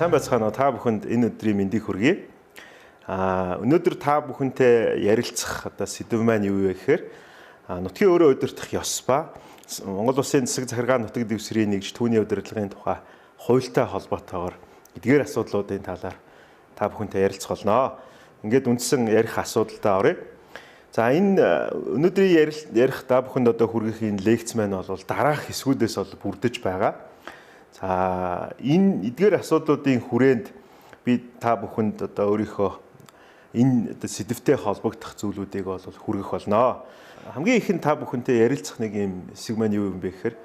сайн байцгаана уу? Та бүхэнд энэ өдрийн мэндийг хүргэе. Өнөөдөр та бүхэнтэй ярилцах сэдв маань юу вэ гэхээр нутгийн өөрөө удирдах ёс ба Монгол Улсын засаг захиргаа нутаг дэвсгэрийн нэгж түүний удирдлагын тухай хуультай холбоотойгоор эдгээр асуудлуудын талаар та бүхэнтэй ярилцах болно. Ингээд үндсэн ярих асуудалтай оръё. За энэ өнөөдрийн ярих та бүхэнд одоо хүргэх энэ лекц маань бол дараах хэсгүүдээс бол бүрдэж байгаа. За энэ эдгээр асуудлуудын хүрээнд би та бүхэнд одоо өөрийнхөө энэ сэдвтэй холбогдох зүйлүүдийг бол хүргэх болно. Хамгийн ихэнд та бүхэнтэй ярилцах нэг юм хэсэг маань юу юм бэ гэхээр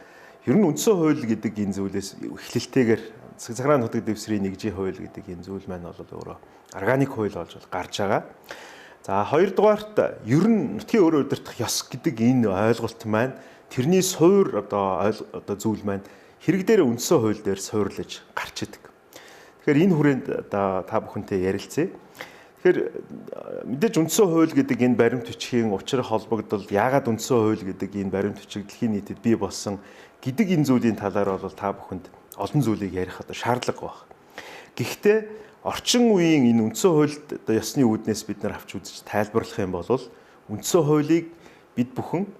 ер нь үндсэн хууль гэдэг энэ зүйлээс эхлэлтэйгээр засаг захиргааны нутаг дэвсгэрийн нэгжийн хууль гэдэг энэ зүйл маань бол өөрөө органик хууль болж гарч байгаа. За хоёрдугаарт ер нь нутгийн өөрөө удирдах ёс гэдэг энэ ойлголт маань тэрний суур одоо зүйл маань хэрэг дээр үндсэн хууль дээр суурлаж гарч идэг. Тэгэхээр энэ хүрээнд та бүхэнтэй ярилцъя. Тэгэхээр мэдээж үндсэн хууль гэдэг энэ баримт бичгийн учир холбогдол яагаад үндсэн хууль гэдэг энэ баримт бичиг дэлхийн нийтэд бий болсон гэдэг энэ зүйлийн талаар бол та бүхэнд олон зүйлийг ярих одоо шаардлага байна. Гэхдээ орчин үеийн энэ үндсэн хуульд одоо ёсны үүднээс бид нар авч үзэж тайлбарлах юм бол үндсэн хуулийг бид бүхэн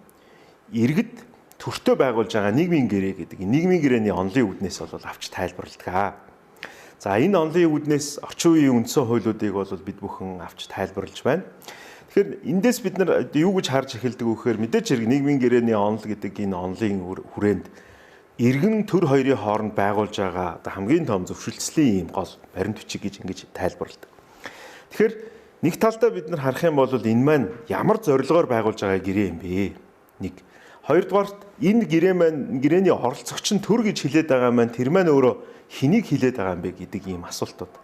иргэд төртөө байгуулж байгаа нийгмийн гэрээ гэдэг нийгмийн гэрээний онлын үүднээс бол авч тайлбарладаг. За энэ онлын үүднээс орчин үеийн үндсэн хуулиудыг бол бид бүхэн авч тайлбарлаж байна. Тэгэхээр эндээс бид нар юу гэж харж эхэлдэг вэ гэхээр мэдээж хэрэг нийгмийн гэрээний онл гэдэг энэ онлын хүрээнд иргэн төр хоёрын хооронд байгуулж байгаа хамгийн том зөвшөлтслийн ийм гол баримт бичиг гэж ингэж тайлбарладаг. Тэгэхээр нэг талдаа бид нар харах юм бол энэ маань ямар зорилгоор байгуулж байгаа гэрээ юм бэ? Нэг. Хоёрдугаарт энэ гэрээний оролцогч нь төр гэж хэлээд байгаа маань тэр маань өөрөө хэнийг хэлээд байгаа юм бэ гэдэг ийм асуултууд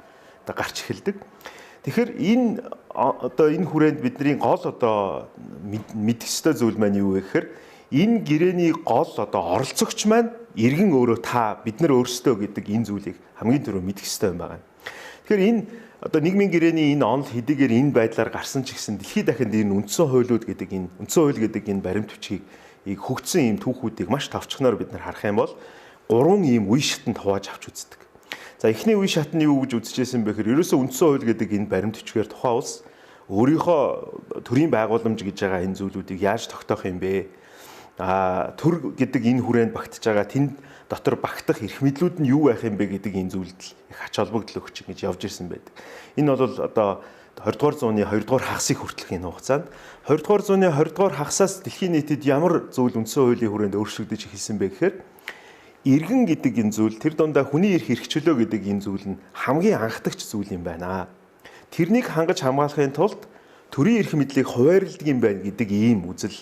одоо гарч эхэлдэг. Тэгэхээр энэ хүрээнд бидний гол одоо мэдэх ёстой зүйл маань юу вэ гэхээр энэ гэрээний гол одоо оролцогч маань иргэн өөрөө бид нар өөрсдөө гэдэг энэ зүйлийг хамгийн түрүү мэдэх ёстой юм байна. Тэгэхээр энэ одоо нийгмийн гэрээний энэ онл хэдийгээр энэ байдлаар гарсан ч гэсэн дэлхийд дахинд энэ үндсэн хуулиуд гэдэг энэ үндсэн хууль гэдэг энэ баримт бичгийг хөгжсөн ийм түүхүүдийг маш товчхоноор бид нар харах юм бол 3 ийм үе шатанд хувааж авч үздэг. За эхний үе шат нь юу гэж үзэжсэн бэ гэхээр ерөөсөө үндсэн хууль гэдэг энэ баримт бичгээр тухайн улс өөрийнхөө төрийн байгууламж гэж байгаа энэ зүйлүүдийг яаж тогтоох юм бэ? Төр гэдэг энэ хүрээнд багтаж байгаа тэнд дотор багтах эрх мэдлүүд нь юу байх юм бэ гэдэг энэ зүйлд их ач холбогдол өгч ингэж явж ирсэн байдаг. Энэ бол одоо 20 дугаар зууны 2 дугаар хагасыг хүртэлх энэ хугацаанд 20 дугаар зууны 20 дугаар хагасаас дэлхийн нийтэд ямар зүйл үндсэн хуулийн хүрээнд өөрчлөгдөж эхэлсэн бэ гэхээр иргэн гэдэг энэ зүйл тэр дундаа хүний эрх хэрэгчлөө гэдэг энэ зүйл нь хамгийн анхдагч зүйл юм байна. Тэрнийг хангаж хамгаалахын тулд төрийн эрх мэдлийг хуваарилдаг юм байна гэдэг ийм үзэл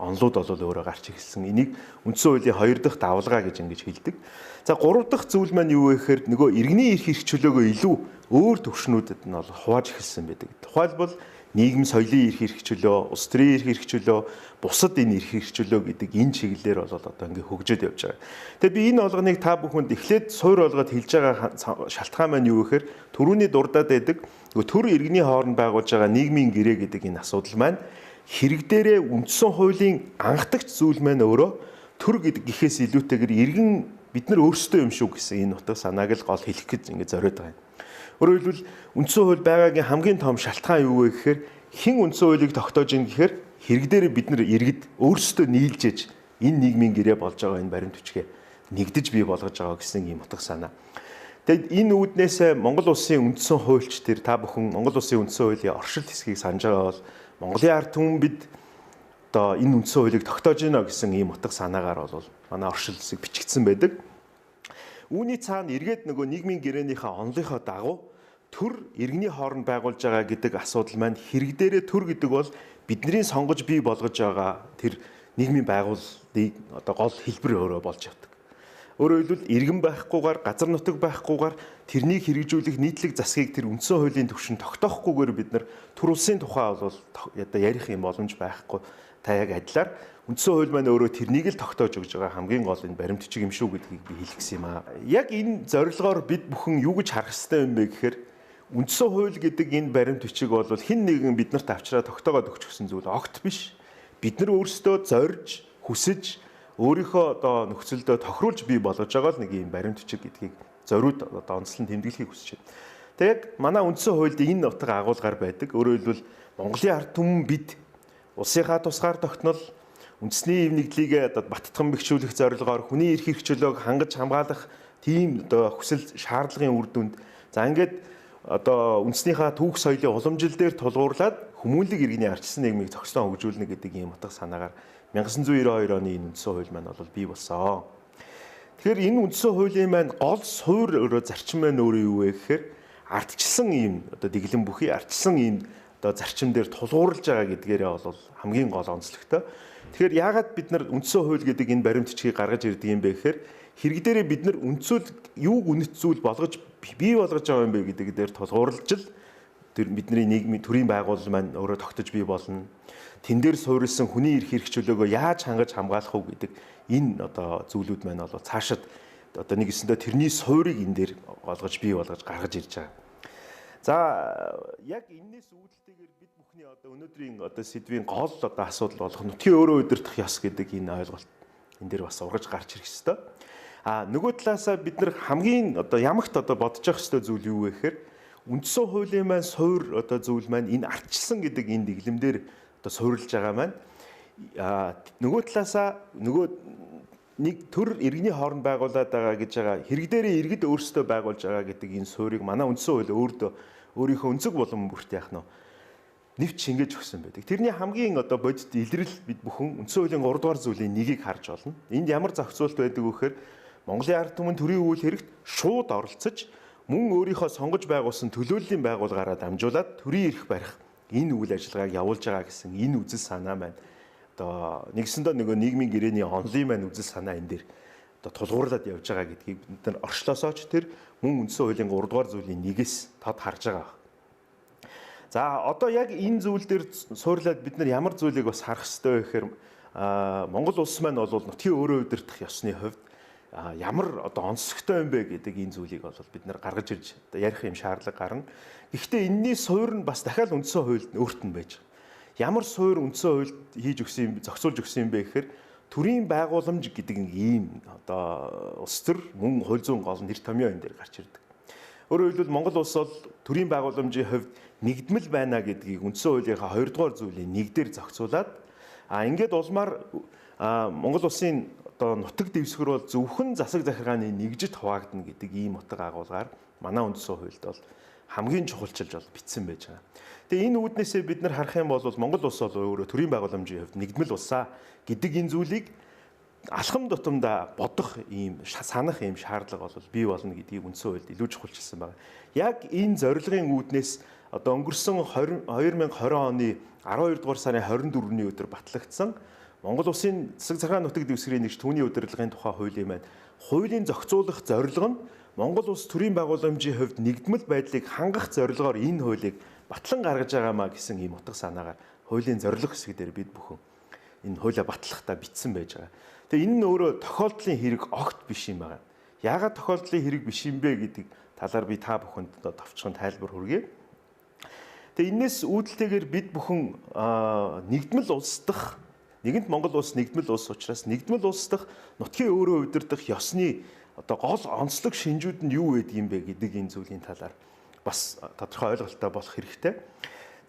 онлууд бол өөрөө гарч ирсэн. Энийг үндсэн хуулийн 2 дахь давалгаа гэж ингэж хэлдэг. За 3 дахь зүйл маань юу вэ гэхээр нөгөө иргэний эрх хэрэгчлөөгөө илүү өөр төвшнүүдэд нь бол хувааж эхэлсэн байдаг. Тухайлбал нийгэм соёлын эрх хэрэгчлөө, улс төрийн эрх хэрэгчлөө, бусад энэ эрх хэрэгчлөө гэдэг энэ чиглэлээр бол одоо ингээ хөгжөөд явж байгаа. Тэгээ би энэ олгоныг та бүхэнд эхлээд суур олгоод хэлж байгаа шалтгаан маань юу вэ гэхээр түрүүний дурдаад байдаг төр иргэний хооронд байгуулж байгаа нийгмийн гэрээ гэдэг энэ асуудал маань хэрэг дээрээ үндсэн хуулийн анхдагч зүйл маань өөрөө төр гэдэг гэхээс илүүтэйгээр иргэн бид нар өөрсдөө юм шүү гэсэн энэ утга санааг л гол хэлэх гэж ингэ зориод байгаа юм. Өөрөөр хэлбэл үндсэн хууль байгаагийн хамгийн том шалтгаан юу вэ гэхээр хэн үндсэн хуулийг тогтоож ийн гэхээр хэрэг дээрээ бид нар иргэд өөрсдөө нийлж ээж энэ нийгмийн гэрээ болж байгаа энэ баримт бичгээ нэгдэж бий болгож байгаа гэсэн ийм утга санаа. Тэгэд энэ үүднээс Монгол Улсын үндсэн хуульч тэр та бүхэн Монгол Улсын үндсэн хуулийн оршилт хэсгийг санаж байгаа бол Монголын ард түмэн бид одоо энэ үндсэн хуулийг тогтоож гинэ гэсэн ийм утга санаагаар бол манай оршилт хэсэг бичигдсэн байдаг. Үүний цаана эргээд нөгөө нийгмийн гэрээнийхээ онлынхоо дагуу төр иргэний хооронд байгуулж байгаа гэдэг асуудал маань хэрэг дээрээ төр гэдэг бол бидний сонгож бий болгож байгаа тэр нийгмийн байгууллагын одоо гол хэлбэр өөрөө болж явдаг. Өөрөөр хэлбэл иргэн байхгүйгээр газар нутаг байхгүйгээр тэрнийг хэрэгжүүлэх нийтлэг засгийг тэр үндсэн хуулийн түвшин тогтоохгүйгээр бид нар төр улсын тухай бол одоо ярих юм боломж байхгүй. Та яг адилаар үндсэн хууль маань өөрөө тэрнийг л тогтоож өгж байгаа хамгийн гол энэ баримт бичиг юм шүү гэдгийг би хэлчихсэн юм аа. Яг энэ зорилгоор бид бүхэн юу гэж харах хэрэгтэй юм бэ гэхээр үндсэн хууль гэдэг энэ баримт бичиг бол хэн нэгэн биднэрт авчраа тогтоогоод өгч гсэн зүйл огт биш. Бид нар өөрсдөө зорж, хүсэж өөрийнхөө одоо нөхцөлдөө тохируулж бий болгож байгаа л нэг юм баримт бичиг гэдгийг зориуд одоо онцлон тэмдэглэхийг хүсэж байна. Тэгээд яг манай үндсэн хуульд энэ утга агуулгаар байдаг. Өөрөөр хэлбэл Монголын ард түмэн бид улсынхаа тусгаар тогтнол үндэсний ив нэгдлийг одоо баттган бэхжүүлэх зорилгоор хүний эрх хэрэгчлөөг хангаж хамгаалах тийм одоо хүсэл шаардлагын үр дүнд за ингээд одоо үндэснийхээ түүх соёлын уламжил дээр тулгуурлаад хүмүүнлэг иргэний арчсан нийгмийг зохицон хөгжүүлнэ гэдэг ийм утга санаагаар 1992 оны энэ үндсэн хууль маань бол бий болсон. Тэгэхээр энэ үндсэн хуулийн маань гол суурь өөрөө зарчим маань өөрөө юу вэ гэхээр ардчилсан ийм одоо дэглэм бүхий ардчилсан ийм одоо зарчим дээр тулгуурлаж байгаа гэдгээрээ бол хамгийн гол онцлогтой. Тэгэхээр яагаад бид нар үндсэн хууль гэдэг энэ баримтчгийг гаргаж ирдэг юм бэ гэхээр хэрэг дээрээ бид нар үндсүүл юуг үнэт зүйл болгож бий болгож байгаа юм бэ гэдэг дээр тулгуурлаж л тэр бидний нийгмийн төрийн байгууллал маань өөрөө тогтож бий болно. Тэн дээр суурилсан хүний эрх хэрэгчлөөгөө яаж хангаж хамгаалах вэ гэдэг энэ одоо зүйлүүд маань бол цаашид одоо нэг өсөндөө тэрний суурийг энэ дээр олгож бий болгож гаргаж ирж байгаа. За яг энэс үүдэлтэйгээр бид бүхний одоо өнөөдрийн одоо сэдвийн гол одоо асуудал болох нутгийн өөрөө удирдах ёс гэдэг энэ ойлголт энэ дээр бас ургаж гарч ирэх ёстой. Нөгөө талаасаа бид нар хамгийн одоо ямагт одоо бодож явах ёстой зүйл юу вэ гэхээр үндсэн хуулийн маань суурь одоо зүйл маань энэ ардчилсан гэдэг энэ дэглэмдэр одоо суурилж байгаа маань нөгөө талаасаа нөгөө нэг төр иргэний хооронд байгуулад байгаа гэж байгаа хэрэг дээрээ иргэд өөрсдөө байгуулж байгаа гэдэг энэ суурийг манай үндсэн хууль өөрийнхөө өнцөг болон бүрт яах нь нэвч шингээж өгсөн байдаг. Тэрний хамгийн одоо бодит илрэл бид бүхэн үндсэн хуулийн 3 дугаар зүйлийн нэгийг харж болно. Энд ямар зохицуулт байдаг вэ гэхээр Монголын ард түмэн төрийн үйл хэрэгт шууд оролцож мөн өөрийнхөө сонгож байгуулсан төлөөллийн байгууллагаараа дамжуулаад төрийн эрх барих энэ үйл ажиллагааг явуулж байгаа гэсэн энэ үзэл санаа маань одоо нэгсэндээ нөгөө нийгмийн гэрээний онлын маань үзэл санаа энэ дээр одоо тулгуурлаад явж байгаа гэдгийг бид нар оршлосооч тэр мөн үндсэн хуулийн 3 дугаар зүйлийн нэгээс тод харж байгаа. За одоо яг энэ зүйл дээр суурлаад бид нар ямар зүйлийг бас харах ёстой вэ гэхээр Монгол улс маань бол нутгийн өөрөө удирдах ёсны хувьд ямар одоо онцлогтой юм бэ гэдэг энэ зүйлийг бол бид нар гаргаж ирж ярих юм шаардлага гарна. Гэхдээ энэний суурь нь бас дахиад үндсэн хуульд өөрт нь байж байгаа. Ямар суурь үндсэн хуульд хийж өгсөн юм, зохицуулж өгсөн юм бэ гэхээр төрийн байгууламж гэдэг ийм одоо улс төр мөн хууль зүйн гол нэр томьёо энэ дээр гарч ирдэг. Өөрөөр хэлбэл Монгол улс бол төрийн байгууламжийн хувьд нэгдмэл байна гэдгийг үндсэн хуулийнхаа 2 дугаар зүйлийн 1 дээр зохицуулаад ингээд улмаар Монгол улсын одоо нутаг дэвсгэр бол зөвхөн засаг захиргааны нэгжид хуваагдана гэдэг ийм утга агуулгаар манай үндсэн хуульд бол хамгийн чухалчилж бол бичсэн байж байгаа. Тэгээ энэ үүднээсээ бид нар харах юм бол Монгол улс бол өөрөө төрийн байгууламжийн хувьд нэгдмэл улсаа гэдэг энэ зүйлийг алхам тутамдаа бодох ийм санах ийм шаардлага бол бий болно гэдгийг үндсэн хуульд илүү чухалчилсан байна. Яг энэ зорилгын үүднээс одоо өнгөрсөн 2020 оны 12 дугаар сарын 24-ний өдөр батлагдсан Монгол улсын засаг захиргааны нутаг дэвсгэрийн нэгж түүний удирдлагын тухай хуулийн маань хуулийн зохицуулах зорилго нь Монгол улс төрийн байгууламжийн хувьд нэгдмэл байдлыг хангах зорилгоор энэ хуулийг батлан гаргаж байгаамаа гэсэн ийм утга санаагаар хуулийн зорилго хэсэг дээр бид бүхэн энэ хуулиа батлахдаа бичсэн байж байгаа. Тэгээ энэ нь өөрөө тохиолдлын хэрэг огт биш юм байна. Яагаад тохиолдлын хэрэг биш юм бэ гэдэг талаар би та бүхэнд товчхон тайлбар хүргэе. Тэгээ энэс үүдэлтэйгээр бид бүхэн нэгдмэл улс дахь нэгэнт Монгол улс нэгдмэл улс учраас нэгдмэл улс дахь нутгийн өөрөө удирдах ёсны одоо гол онцлог шинжүүд нь юу байдаг юм бэ гэдэг энэ зүйлийн талаар бас тодорхой ойлголттой болох хэрэгтэй.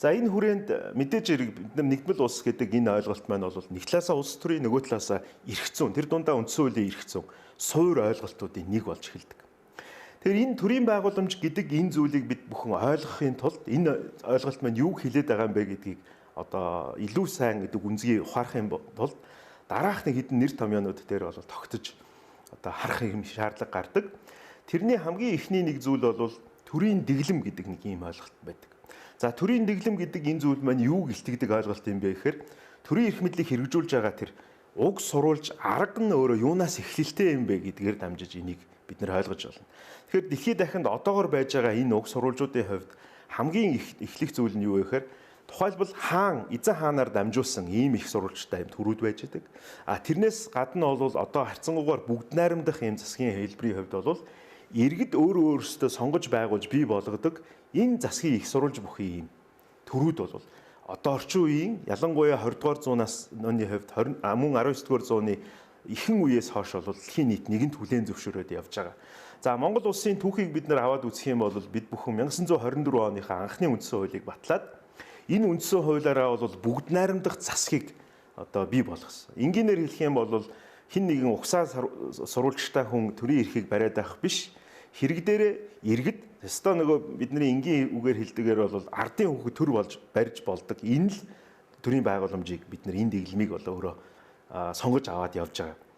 За энэ хүрээнд мэдээж хэрэг бид нар нэгдмэл улс гэдэг энэ ойлголт маань бол нэг талаасаа улс төрийн нөгөө талаасаа эрх зүйн тэр дундаа үндсэн хуулийн эрх зүйн суурь ойлголтуудын нэг болж эхэлдэг. Тэгэхээр энэ төрийн байгууламж гэдэг энэ зүйлийг бид бүхэн ойлгохын тулд энэ ойлголт маань юу хэлээд байгаа юм бэ гэдгийг одоо илүү сайн гэдэг үнцгийг ухаарахын тулд дараах нэг хэдэн нэр томьёонууд дээр бол тогтож одоо харах юм шаардлага гардаг. Тэрний хамгийн эхний нэг зүйл бол төрийн дэглэм гэдэг нэг ийм ойлголт байдаг. За төрийн дэглэм гэдэг энэ зүйл маань юу гэлтгдэг ойлголт юм бэ гэхээр төрийн эрх мэдлийг хэрэгжүүлж байгаа тэр уг сурвалж арга нь өөрөө юунаас эхлэлтэй юм бэ гэдгээр дамжиж энийг бид нэр ойлгож байна. Тэгэхээр дэлхийд дахинд одоогор байж байгаа энэ уг сурвалжуудын хувьд хамгийн эхлэх зүйл нь юу вэ гэхээр тухайлбал эзэн хаанаар дамжуулсан ийм их сурвалжтай юм төрүүд байж байдаг. Тэрнээс гадна бол одоо харьцангуйгаар бүгд найрамдах ийм засгийн хэлбэрийн хувьд бол иргэд өөрөөсөө сонгож байгуулж бий болгодог энэ засгийн их сурвалж бүхий ийм төрүүд бол одоо орчин үеийн ялангуяа 20 дугаар зуунаас оны хувьд мөн 19 дугаар зууны ихэнх үеэс хойш бол дэлхийн нийт нэгэнт хүлээн зөвшөөрөөд явж байгаа. За Монгол улсын түүхийг бид нар аваад үзэх юм бол бид бүхэн 1924 оныхаа анхны үндсэн хуулийг батлаад энэ үндсэн хуулиараа бол бүгд найрамдах засгийг одоо бий болгосон. Энгийнээр хэлэх юм бол хин нэгэн угсаа сурвалжтай хүн төрийн эрхийг бариад байх биш. Хэрэг дээрээ иргэд өстой нөгөө бидний энгийн үгээр хэлдгээр бол ардын хүүхэд төр болж барьж болдог. Энэ л төрийн байгууламжийг бид нар энэ дэглэмийг бол өөрөө сонгож аваад явж байгаа.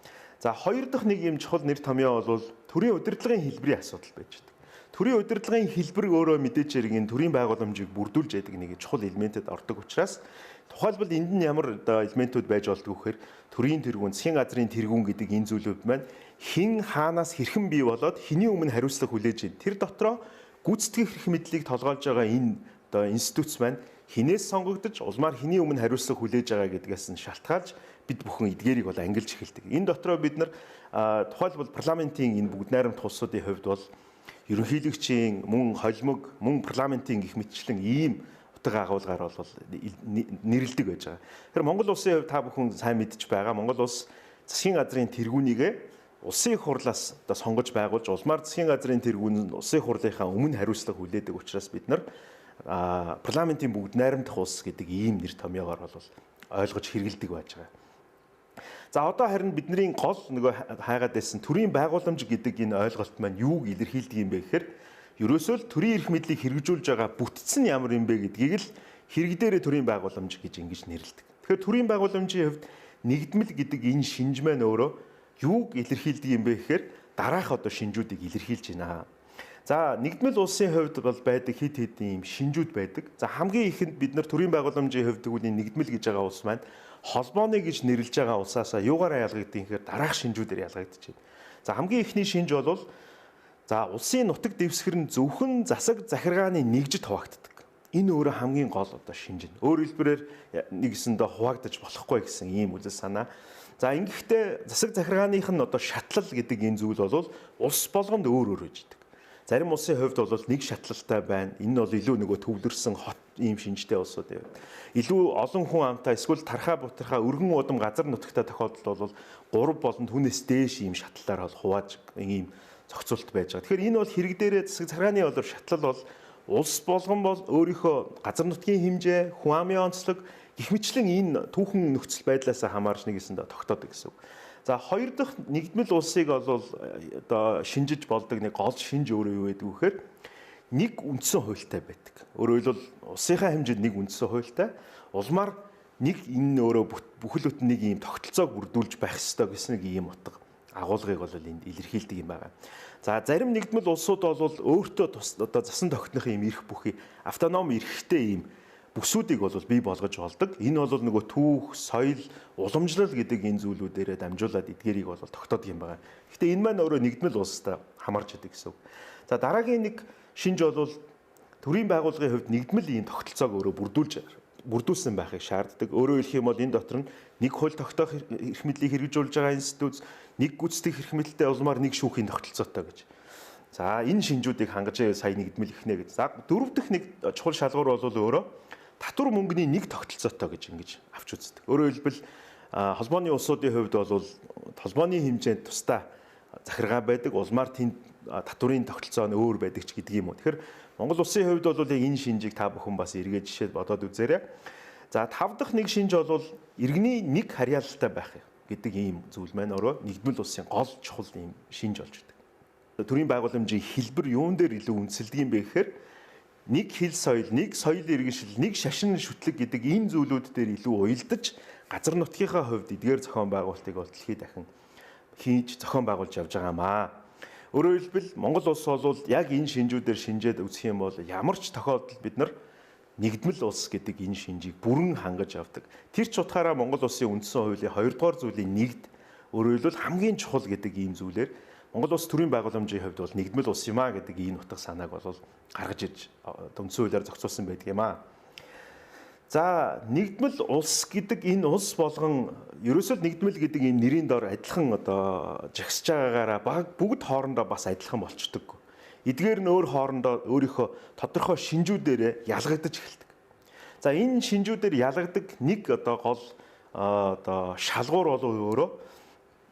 За хоёр дахь нэг юм чухал нэр томьёо бол төрийн удирдлагын хэлбэрийн асуудал байж байгаа. Төрийн удирдлагын хэлбэр өөрөө мэдээж хэрэг төрийн байгууламжийг бүрдүүлж яадаг нэг чухал элементэд ордог учраас тухайлбал энд нь ямар элементүүд байж болдгоо гэхээр төрийн тэргүүн, засгийн газрын тэргүүн гэдэг энэ зүйлүүд маань хин хаанаас хэрхэн бий болоод хэний өмнө хариуцлага хүлээж ийн. Тэр дотроо гүйцэтгэх эрх мэдлийг толгойлж байгаа энэ институц маань хинээс сонгогдож улмаар хэний өмнө хариуцлага хүлээж байгаа гэдгээс нь шалтгаалж бид бүхэн эдгээрийг бол ангилж эхэлдэг. Энэ дотроо бид нар тухайлбал парламентын энэ бүгд найрамдах улсуудын хувьд бол ерөнхийлөгчийн мөн холимог, мөн парламентын гих мэтчлэн ийм утга агуулгаар бол нэрлэдэг байж байгаа. Тэгэхээр Монгол улсын хувьд та бүхэн сайн мэдж байгаа. Монгол улс засгийн газрын тэргүүнийгээ улсын их хурлаас одоо сонгож байгуулж улмаар засгийн газрын тэргүүн улсын их хурлынхаа өмнө хариуцлага хүлээдэг учраас бид нар парламентын бүгд найрамдах улс гэдэг ийм нэр томьёогоор бол ойлгож хэрэгэлдэг байж байгаа. За одоо харин бидний гол нөгөө хайгаад байсан төрийн байгууламж гэдэг энэ ойлголт маань юуг илэрхийлдэг юм бэ гэхээр ерөөсөө л төрийн эрх мэдлийг хэрэгжүүлж байгаа бүтцэн ямар юм бэ гэдгийг л хэрэг дээрээ төрийн байгууламж гэж ингэж нэрлэдэг. Тэгэхээр төрийн байгууламжийн хувьд нэгдмэл гэдэг энэ шинж маань өөрөө юуг илэрхийлдэг юм бэ гэхээр дараах одоо шинжүүдийг илэрхийлж байна. За нэгдмэл улсын хувьд бол байдаг хит хэдэн юм шинжүүд байдаг. За хамгийн ихэнд бид нар төрийн байгууламжийн хувьд тэгвэл нэгдмэл гэж байгаа улс маань холбооны гэж нэрлэж байгаа улсаасаа юугаараа ялгагддаг юм гэхээр дараах шинжүүдээр ялгагдаж байна. За хамгийн ихний шинж бол за улсын нутаг дэвсгэр нь зөвхөн засаг захиргааны нэгжид хуваагддаг. Энэ өөрөө хамгийн гол одоо шинж нь. Өөрөөр хэлбэрээр нэгэсэндээ хуваагдаж болохгүй гэсэн ийм үзэл санаа. За ингэхдээ засаг захиргааных нь одоо шатлал гэдэг энэ зүйл бол улс болгонд өөр байж идэг. Зарим улсын хувьд бол нэг шатлалтай байна. Энэ нь бол илүү нөгөө төвлөрсөн хот ийм шинжтэй улсууд байв. Илүү олон хүн амтай эсвэл тархаа бутархаа өргөн удам газар нутагтай тохиолдолд бол 3 болон түүнээс дээш ийм шатлалаар бол хувааж ийм зохицуулт байж байгаа. Тэгэхээр энэ бол хэрэг дээрээ засаг захиргааны болор шатлал бол улс болгон бол өөрийнхөө газар нутгийн хэмжээ, хүн амын онцлог гэх мэтлэн энэ түүхэн нөхцөл байдлаас хамаарч нэгэсэндээ тогтоодог гэсэн үг. За хоёр дахь нэгдмэл улсыг бол одоо шинжиж болдог нэг гол шинж өөрөө юу байдаг вэ гэхээр нэг үндсэн хуультай байдаг. Өөрөөр хэлбэл улсынхаа хэмжээнд нэг үндсэн хуультай, улмаар нэг энэ өөрөө бүхэл бүтэн нэг ийм тогтолцоог бүрдүүлж байх ёстой гэсэн нэг ийм утга агуулгыг бол энд илэрхийлдэг юм байна. За зарим нэгдмэл улсууд бол өөртөө одоо засан тогтнох ийм эрх бүхий автоном эрхтэй ийм бүсүүдийг бол бий болгож болдог. Энэ бол нөгөө түүх, соёл, уламжлал гэдэг энэ зүйлүүдээрээ дамжуулаад эдгээрийг бол тогтоодог юм байна. Гэхдээ энэ маань өөрөө нэгдмэл улстай хамаарч идэг гэсэн үг. За дараагийн нэг шинж бол төрийн байгууллагын хувьд нэгдмэл ийм тогтолцоог өөрөө бүрдүүлсэн байхыг шаарддаг. Өөрөөр хэлэх юм бол энэ дотор нь нэг хууль тогтоох эрх мэдлийг хэрэгжүүлж байгаа институт, нэг гүйцэтгэх эрх мэдэлтэй улмаар нэг шүүхийн тогтолцоотой гэж. За энэ шинжүүдийг хангаж сая нэгдмэл ихнэ гэж. За дөрөв дэх нэг чухал шалгуур бол өөрөө татвар мөнгөний нэг тогтолцоотой гэж ингэж авч үздэг. Өөрөөр хэлбэл холбооны улсуудын хувьд бол холбооны хэмжээнд тусдаа захиргаа байдаг, улмаар тэнд татварын тогтолцоо нь өөр байдаг ч гэдэг юм уу. Тэгэхээр Монгол улсын хувьд бол яг энэ шинжийг та бүхэн бас эргээд жишээд бодоод үзээрэй. За тав дахь нэг шинж бол иргэний нэг харьяалалтай байх гэдэг ийм зүйл маань өөрөө нэгдмэл улсын гол чухал ийм шинж болж байдаг. Төрийн байгууламжийн хэлбэр юун дээр илүү үндэслэдэг юм бэ гэхээр нэг хил соёл, нэг соёл иргэншил, нэг шашин шүтлэг гэдэг энэ зүйлүүд дээр илүү уялдаж газар нутгийнхаа хувьд эдгээр зохион байгуулалтыг бол дэлхийд дахин хийж зохион байгуулж явж байгаамаа. Өөрөөр хэлбэл Монгол улс бол яг энэ шинжүүдээр шинжээд үзэх юм бол ямар ч тохиолдолд бид нар нэгдмэл улс гэдэг энэ шинжийг бүрэн хангаж авдаг. Тэр ч утгаараа Монгол улсын үндсэн хуулийн 2 дугаар зүйлийн нэгд өөрөөр хэлбэл хамгийн чухал гэдэг ийм зүйлээр Монгол улс төрийн байгууламжийн хувьд бол нэгдмэл улс юм а гэдэг энэ утга санааг бол гаргаж ирж үндсэн хуулиар зохицуулсан байдаг юм а. За нэгдмэл улс гэдэг энэ улс болгон ерөөсөө нэгдмэл гэдэг энэ нэрийн дор адилхан одоо жагсаж байгаагаараа бүгд хоорондоо бас адилхан болчдөг. Эдгээр нь өөр хоорондоо өөрийнхөө тодорхой шинжүүдээр ялгагдаж эхэлдэг. За энэ шинжүүдээр ялгадаг нэг одоо гол одоо шалгуур бол өөрөө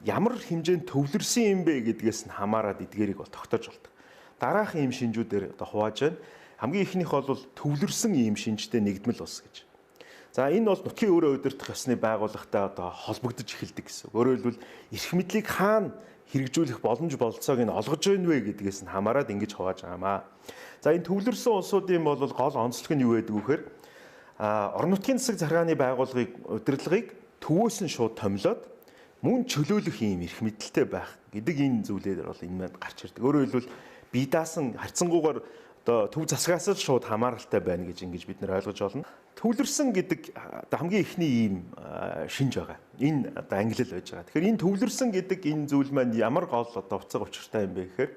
ямар хэмжээнд төвлөрсөн юм бэ гэдгээс нь хамаарат эдгээрийг бол тогтоож болдог. Дараахан ийм шинжүүдээр одоо хувааж байна. Хамгийн ихнийх бол төвлөрсөн ийм шинжтэй нэгдмэл ус гэж. За энэ бол нутгийн өөрөө удирдах ёсны байгууллагатай одоо холбогдож эхэлдэг гэсэн. Өөрөөр хэлбэл эрх мэдлийг хаана хэрэгжүүлэх боломж болцоог нь олгож байна вэ гэдгээс нь хамаарат ингэж хувааж байгаамаа. За энэ төвлөрсөн улсуудын бол гол онцлог нь юу байдаг вэ гэхээр орон нутгийн засаг захиргааны удирдлагыг төвөөс нь шууд томилоод мөн чөлөөлөх ийм эрх мэдэлтэй байх гэдэг энэ зүйлээр бол энэ маань гарч ирдэг. Өөрөөр хэлбэл бие даасан харьцангуйгаар одоо төв засгаас л шууд хамааралтай байна гэж ингэж бид нэр ойлгож байна. Төвлөрсөн гэдэг одоо хамгийн ихний ийм шинж байгаа. Энэ одоо ангилал байж байгаа. Тэгэхээр энэ төвлөрсөн гэдэг энэ зүйл маань ямар гол одоо уцаг учиртай юм бэ гэхээр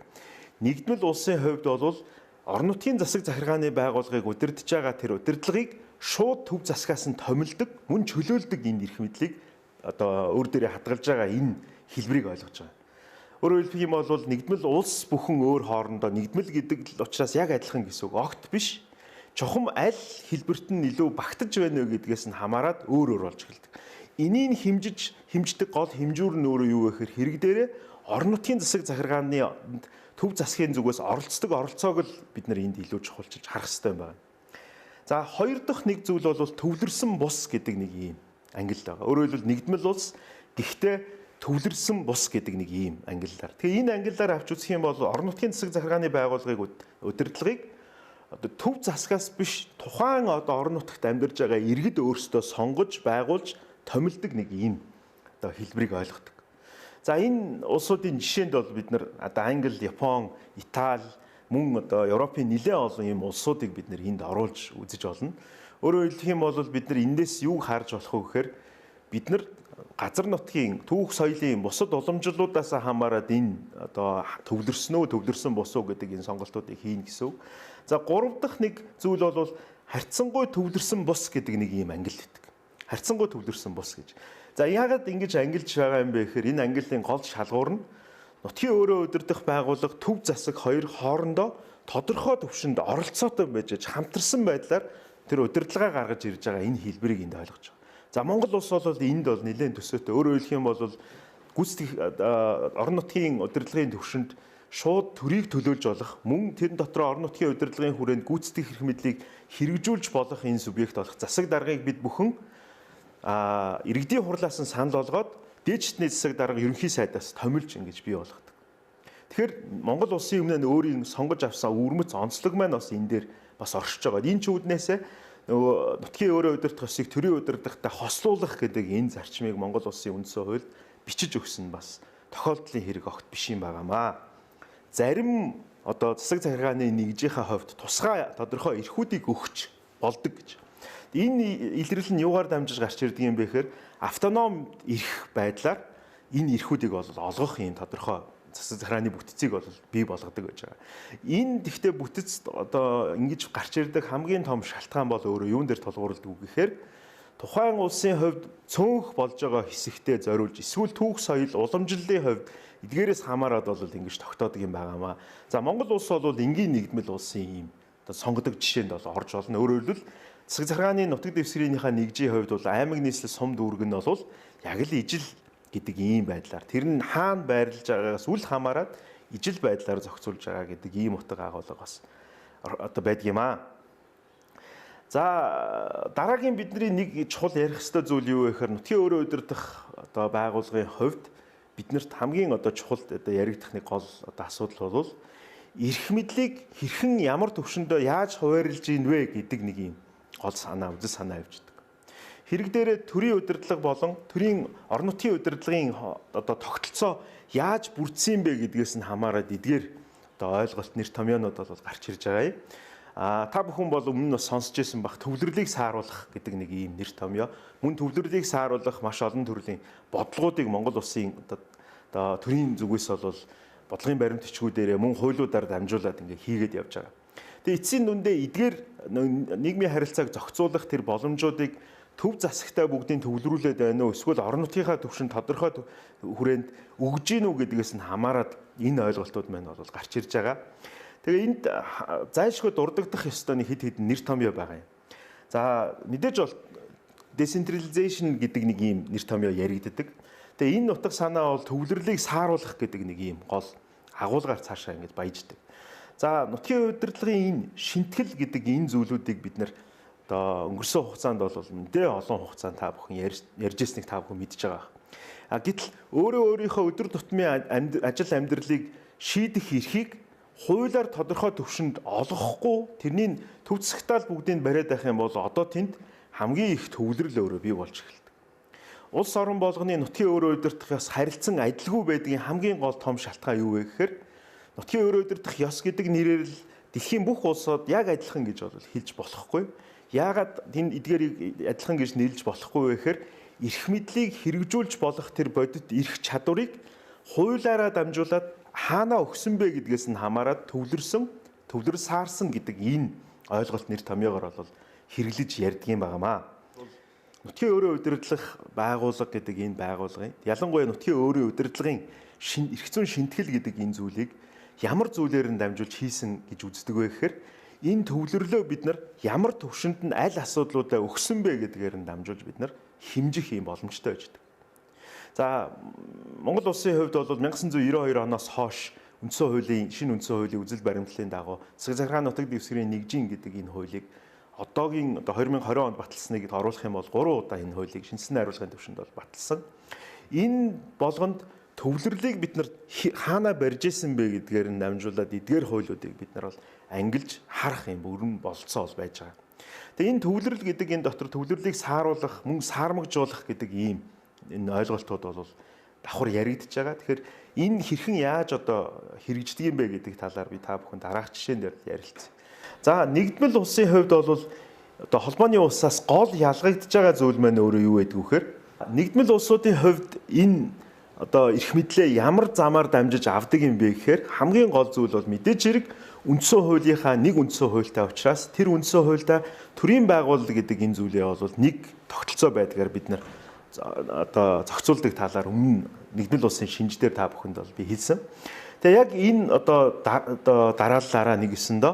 нэгдмэл улсын хувьд бол орон нутгийн засаг захиргааны байгууллагыг удирдах байгаа тэр удирдлагыг шууд төв засгаас нь томилдог, мөн чөлөөлдөг энэ эрх мэдлийг одоо өөр дээрээ хадгалж байгаа энэ хэлбэрийг ойлгож байгаа. Өөрөөр хэлбэл юм бол нэгдмэл улс бүхэн өөр хоорондоо нэгдмэл гэдэг учраас яг адилхан гэсэн үг. Огт биш. Чухам аль хэлбэрт нь илүү багтаж байна вэ гэдгээс нь хамаарат өөр өөр болж эхэлдэг. Энийг хэмждэг гол хэмжүүр нь өөрөө юу вэ гэхээр хэрэг дээрээ орон нутгийн засаг захиргааны төв засгийн зүгээс оролцдог оролцоог л бид нар энд илүү чухалчилж харах хэрэгтэй юм байна. За хоёр дахь нэг зүйл бол төвлөрсөн бус гэдэг нэг юм ангилал байгаа. Өөрөөр хэлбэл нэгдмэл улс гэхдээ төвлөрсөн бус гэдэг нэг ийм ангиллаар. Тэгэхээр энэ ангиллаар авч үзэх юм бол орон нутгийн засаг захиргааны байгууллагыг удирдлагыг одоо төв засгаас биш тухайн одоо орон нутагт амьдарж байгаа иргэд өөрсдөө сонгож байгуулж томилдог нэг ийм одоо хэлбэрийг ойлгодог. За энэ улсуудын жишээнд бол бид нар одоо Англи, Япон, Итали мөн одоо Европын нэлээд олон ийм улсуудыг бид нар энд оруулж үзэж болно. Өөрөөр хэлэх юм бол бид нар эндээс юу харж болох вэ гэхээр бид нар газар нутгийн түүх соёлын бусад уламжлалуудаас хамаарат энэ одоо төвлөрсөн бус уу гэдэг энэ сонголтуудыг хийн гэсэн үг. За гурав дахь нэг зүйл бол харьцангуй төвлөрсөн бус гэдэг нэг ийм ангилал гэдэг. Харьцангуй төвлөрсөн бус гэж. За яагаад ингэж ангилж байгаа юм бэ гэхээр энэ ангиллын гол шалгуур нь нутгийн өөрөө удирдах байгууллага төв засаг хоёр хоорондоо тодорхой төвшөнд оролцоотой байж хамтарсан байдлаар тэр удирдлагаа гаргаж ирж байгаа энэ хэлбэрийг энд ойлгож байгаа. За Монгол улс бол энд бол нэлээд төсөөтэй. Өөрөөр хэлэх юм бол гүйцэтгэх орон нутгийн удирдлагын төвшөнд шууд төрийг төлөөлж болох мөн тэр дотор орон нутгийн удирдлагын хүрээнд гүйцэтгэх эрх мэдлийг хэрэгжүүлж болох энэ субъект болох засаг даргыг бид бүхэн иргэдийн хурлаас нь санал олгоод дээдчдний засаг дарга ерөнхий сайдаас томилж ингэж бий болгодог. Тэгэхээр Монгол улсын өмнө өөрийн сонгож авсан өвөрмөц онцлог маань бас энэ дээр бас оршиж байгаа. Энэ ч үүднээсээ нөгөө нутгийн өөрөө удирдах ёсыг төрийн удирдахтай хослуулах гэдэг энэ зарчмыг Монгол улсын үндсэн хуульд бичиж өгсөн бас тохиолдлын хэрэг огт биш юм байгаамаа. Зарим одоо засаг захиргааны нэгжийнхээ хувьд тусгай тодорхой эрхүүдийг өгч болдог гэж. Энэ илрэл нь юугаар дамжиж гарч ирдэг юм бэ гэхээр автоном эрх байдлаар энэ эрхүүдийг бол олгох юм тодорхой засаг захиргааны бүтцийг бол бий болгодог гэж байгаа. Энэ тэгтээ бүтц одоо ингэж гарч ирдэг хамгийн том шалтгаан бол өөрөө юун дээр тулгуурлдаг үг гэхээр тухайн улсын хувьд цөөнх болж байгаа хэсэгтээ зориулж эсвэл түүх соёл уламжлалын хувьд эдгээрээс хамаарат бол ингэж тогтоодог юм байгаамаа. За Монгол улс бол энгийн нэгдмэл улсын юм одоо сонгодог жишээнд бол орж болно. Өөрөөр хэлбэл засаг захиргааны нутаг дэвсгэрийнхаа нэгжийн хувьд бол аймаг нийслэл сум дүүрэг нь бол яг л ижил гэдэг ийм байдлаар тэр нь хаана байрлаж байгаагаас үл хамааран ижил байдлаар зохицуулж байгаа гэдэг ийм утга агуулга бас одоо байдаг юм аа. За дараагийн бидний нэг чухал ярих ёстой зүйл юу вэ гэхээр нутгийн өөрөө удирдах одоо байгууллагын хувьд биднэрт хамгийн одоо чухал одоо яригдах нэг гол одоо асуудал бол эрх мэдлийг хэрхэн ямар төвшөндөө яаж хуваарлж ийн вэ гэдэг нэг юм гол санаа үзэл санаа авчдаг. Хэрэг дээрээ төрийн удирдлага болон төрийн орон нутгийн удирдлагын одоо тогтолцоо яаж бүрдсэн бэ гэдгээс нь хамаарат эдгээр одоо ойлголт нэр томьёонууд бол гарч ирж байгаа юм. Та бүхэн бол өмнө нь сонсч байсан бах төвлөрлийг сааруулах гэдэг нэг ийм нэр томьёо. Мөн төвлөрлийг сааруулах маш олон төрлийн бодлогуудыг Монгол улсын одоо төрийн зүгээс бол бодлогын баримт бичгүүдээр мөн хуулиудаар дамжуулаад ингээ хийгээд явж байгаа. Тэгээ эцсийн дүндээ эдгээр нийгмийн харилцааг зохицуулах тэр боломжуудыг төв засагтай бүгдийг төвлөрүүлээд байна уу эсвэл орон нутгийнхаа төвшин тодорхой хүрээнд өгж гин үү гэдгээс нь хамаарат энэ ойлголтууд маань бол гарч ирж байгаа. Тэгээ энд зайлшгүй дурддагдах ёстой нэг хэд хэдэн нэр томьёо байгаа юм. За мэдээж бол decentralization гэдэг нэг ийм нэр томьёо яригддаг. Тэгээ энэ нутаг санаа бол төвлөрлийг сааруулах гэдэг нэг юм гол агуулгаар цаашаа ингэж баяждаг. За нутгийн удирдлагын энэ шинтгэл гэдэг энэ зүйлүүдийг бид нэр одоо өнгөрсөн хугацаанд бол мэдээ олон хугацаанд та бүхэн ярьж ирснийг та бүхэн мэдж байгаа. Гэтэл өөрийнхөө өдөр тутмын ажил амьдралыг шийдэх эрхийг хуулиар тодорхой түвшинд олгохгүй тэрний төв засагтаал бүгдийг бариад байх юм бол одоо тэнд хамгийн их төвлөрөл өөрөө бий болж эхэлдэг. Улс орон болгоны нутгийн өөрөө удирдах ёс харилцан адилгүй байдгийн хамгийн гол том шалтгаан юу вэ гэхээр нутгийн өөрөө удирдах ёс гэдэг нэрээр л дэлхийн бүх улсууд яг адилхан гэж бол хэлж болохгүй. Яагаад энэ эдгээрийг адилхан гэж нэрлэж болохгүй вэ гэхээр эрх мэдлийг хэрэгжүүлж болох тэр бодит эрх чадварыг хуулиараа дамжуулаад хаанаа өгсөн бэ гэдгээс нь хамаарат төвлөр саарсан гэдэг энэ ойлголт нэр томьёогоор бол хэрэглэж ярьдаг юм байнамаа. Нутгийн өөрөө удирдлах байгууллага гэдэг энэ байгууллагын ялангуяа нутгийн өөрөө удирдлагын эрх зүйн шинтгэл гэдэг энэ зүйлийг ямар зүйлээр нь дамжуулж хийсэн гэж үздэг вэ гэхээр энэ төвлөрлөө бид нар ямар төвшөнд нь аль асуудлуудаа өгсөн бэ гэдгээр нь дамжуулж бид нар хэмжих юм боломжтой байж. За Монгол улсын хувьд бол 1992 оноос хойш шинэ үндсэн хуулийн үзэл баримтлалын дагуу засаг захиргааны нутаг дэвсгэрийн нэгжин гэдэг энэ хуулийг одоогийн 2020 онд баталсныг оруулах юм бол 3 удаа энэ хуулийг шинжилсэн хариулгын төвшөнд бол баталсан. Энэ болгонд төвлөрлийг бид нар хаана барьж исэн бэ гэдгээр нь дамжуулаад эдгээр хуулиудыг бид нар бол ангилж харах юм бүрэн болцоо бол байж байгаа. Тэгээ энэ төвлөрөл гэдэг энэ дотор төвлөрлийг сааруулах, мөн саармагжуулах гэдэг ийм энэ ойлголтууд бол давхар яригдж байгаа. Тэгэхээр энэ хэрхэн яаж одоо хэрэгждэг юм бэ гэдэг талаар би та бүхэн дараах жишээн дээр ярилцъя. За нэгдмэл улсын хувьд бол одоо холбооны улсаас гол ялгагдж байгаа зүйл маань өөрөө юу байдг вэ гэхээр нэгдмэл улсуудын хувьд энэ одоо эрх мэдлээ ямар замаар дамжиж авдаг юм бэ гэхээр хамгийн гол зүйл бол мэдээж хэрэг үндсэн хуулийнхаа нэг үндсэн хуультай учраас тэр үндсэн хуультай төрийн байгууллага гэдэг энэ зүйлээ бол нэг тогтолцоо байдгаар бид нар одоо зохицуулдаг талаар өмнө нэгдмэл улсын шинжээр та бүхэнд бол би хэлсэн. Тэгээ яг энэ одоо дарааллаараа нэгсэндөө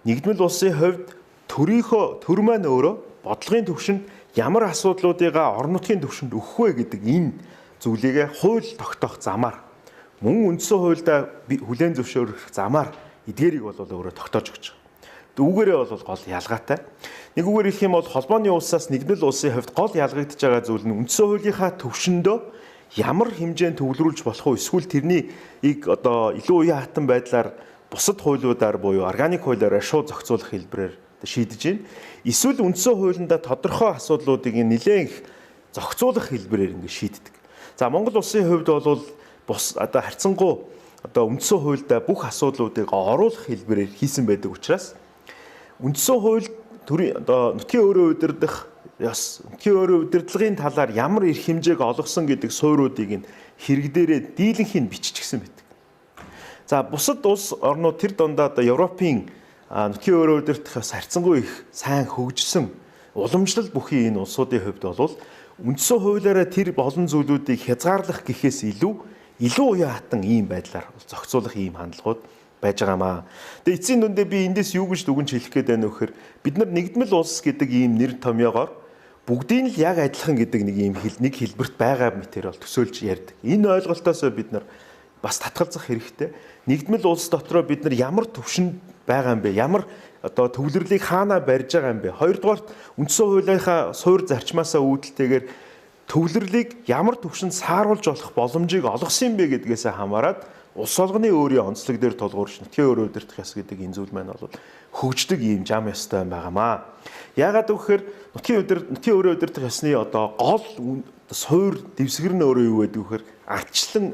нэгдмэл улсын хувьд төр маань өөрөө бодлогын төвшөнд ямар асуудлуудыгаа орон нутгийн төвшөнд өгөх вэ гэдэг энэ зүйлийг хууль тогтоох замаар мөн үндсэн хуульдаа хүлээн зөвшөөрөх замаар эдгээрийг бол өөрөө тогтоож өгч байгаа. Үүгээрээ бол гол ялгаатай. Нэг үгээр хэлэх юм бол холбооны улсаас нэгдмэл улсын хувьд гол ялгагдж байгаа зүйл нь үндсэн хуулийнхаа төвшөндөө ямар хэмжээнд төвлөрүүлж болох вэ? Эсвэл тэрнийг одоо илүү уян хатан байдлаар бусад хуулиудаар буюу органик хуулиараа шууд зохицуулах хэлбэрээр шийдэж байна. Эсвэл үндсэн хуулиндаа тодорхой асуудлуудыг нэлээн их зохицуулах хэлбэрээр ингэ шийддэг. За Монгол улсын хувьд бол бус одоо харьцангуй одоо үндсэн хуульдаа бүх асуудлуудыг оруулах хэлбэрээр хийсэн байдаг учраас үндсэн хууль төрийн одоо нутгийн өөрөө удирдах ёс, нутгийн өөрөө удирдлагын талаар ямар эрх хэмжээг олгосон гэдэг суурьуудыг нь хэрэг дээрээ дийлэнхийн биччихсэн байдаг. За бусад улс орнууд тэр дундаа одоо Европын нутгийн өөрөө удирдах ёс харьцангуй их сайн хөгжсөн уламжлал бүхий энэ улсуудын хувьд бол үндсэн хуулиараа тэр болон зүйлүүдийг хязгаарлах гэхээс илүү уян хатан ийм байдлаар зохицуулах ийм хандлагууд байж байгаамаа. Тэгээ эцсийн дүндээ би эндээс юу гэж дүгнж хэлэх гээд байна вэ гэхээр бид нар нэгдмэл улс гэдэг ийм нэр томьёогоор бүгдийн л яг адилхан гэдэг нэг хэлбэрт байгаа мэтэр бол төсөөлж ярьдаг. Энэ ойлголтоос бид нар бас татгалзах хэрэгтэй. Нэгдмэл улс дотроо бид нар ямар төвшөнд байгаа юм бэ? Ямар одоо төвлөрлийг хаанаа барьж байгаа юм бэ? Хоёрдугаарт үндсэн хуулийнхаа суур зарчмаасаа үүдэлтэйгээр төвлөрлийг ямар төвшөнд сааруулж болох боломжийг олгосон юм бэ гэдгээсээ хамаарат улс олгоны өөрийн онцлог дээр тулгуурч нутгийн өөрөө удирдах ёс гэдэг энэ зүйл маань бол хөгждөг ийм зам ёстой юм байнамаа. Яагаад гэвэл нутгийн өөрөө удирдах ёсны одоо гол суур дэвсгэр нь өөрөө юу гэдэг вэ гэхээр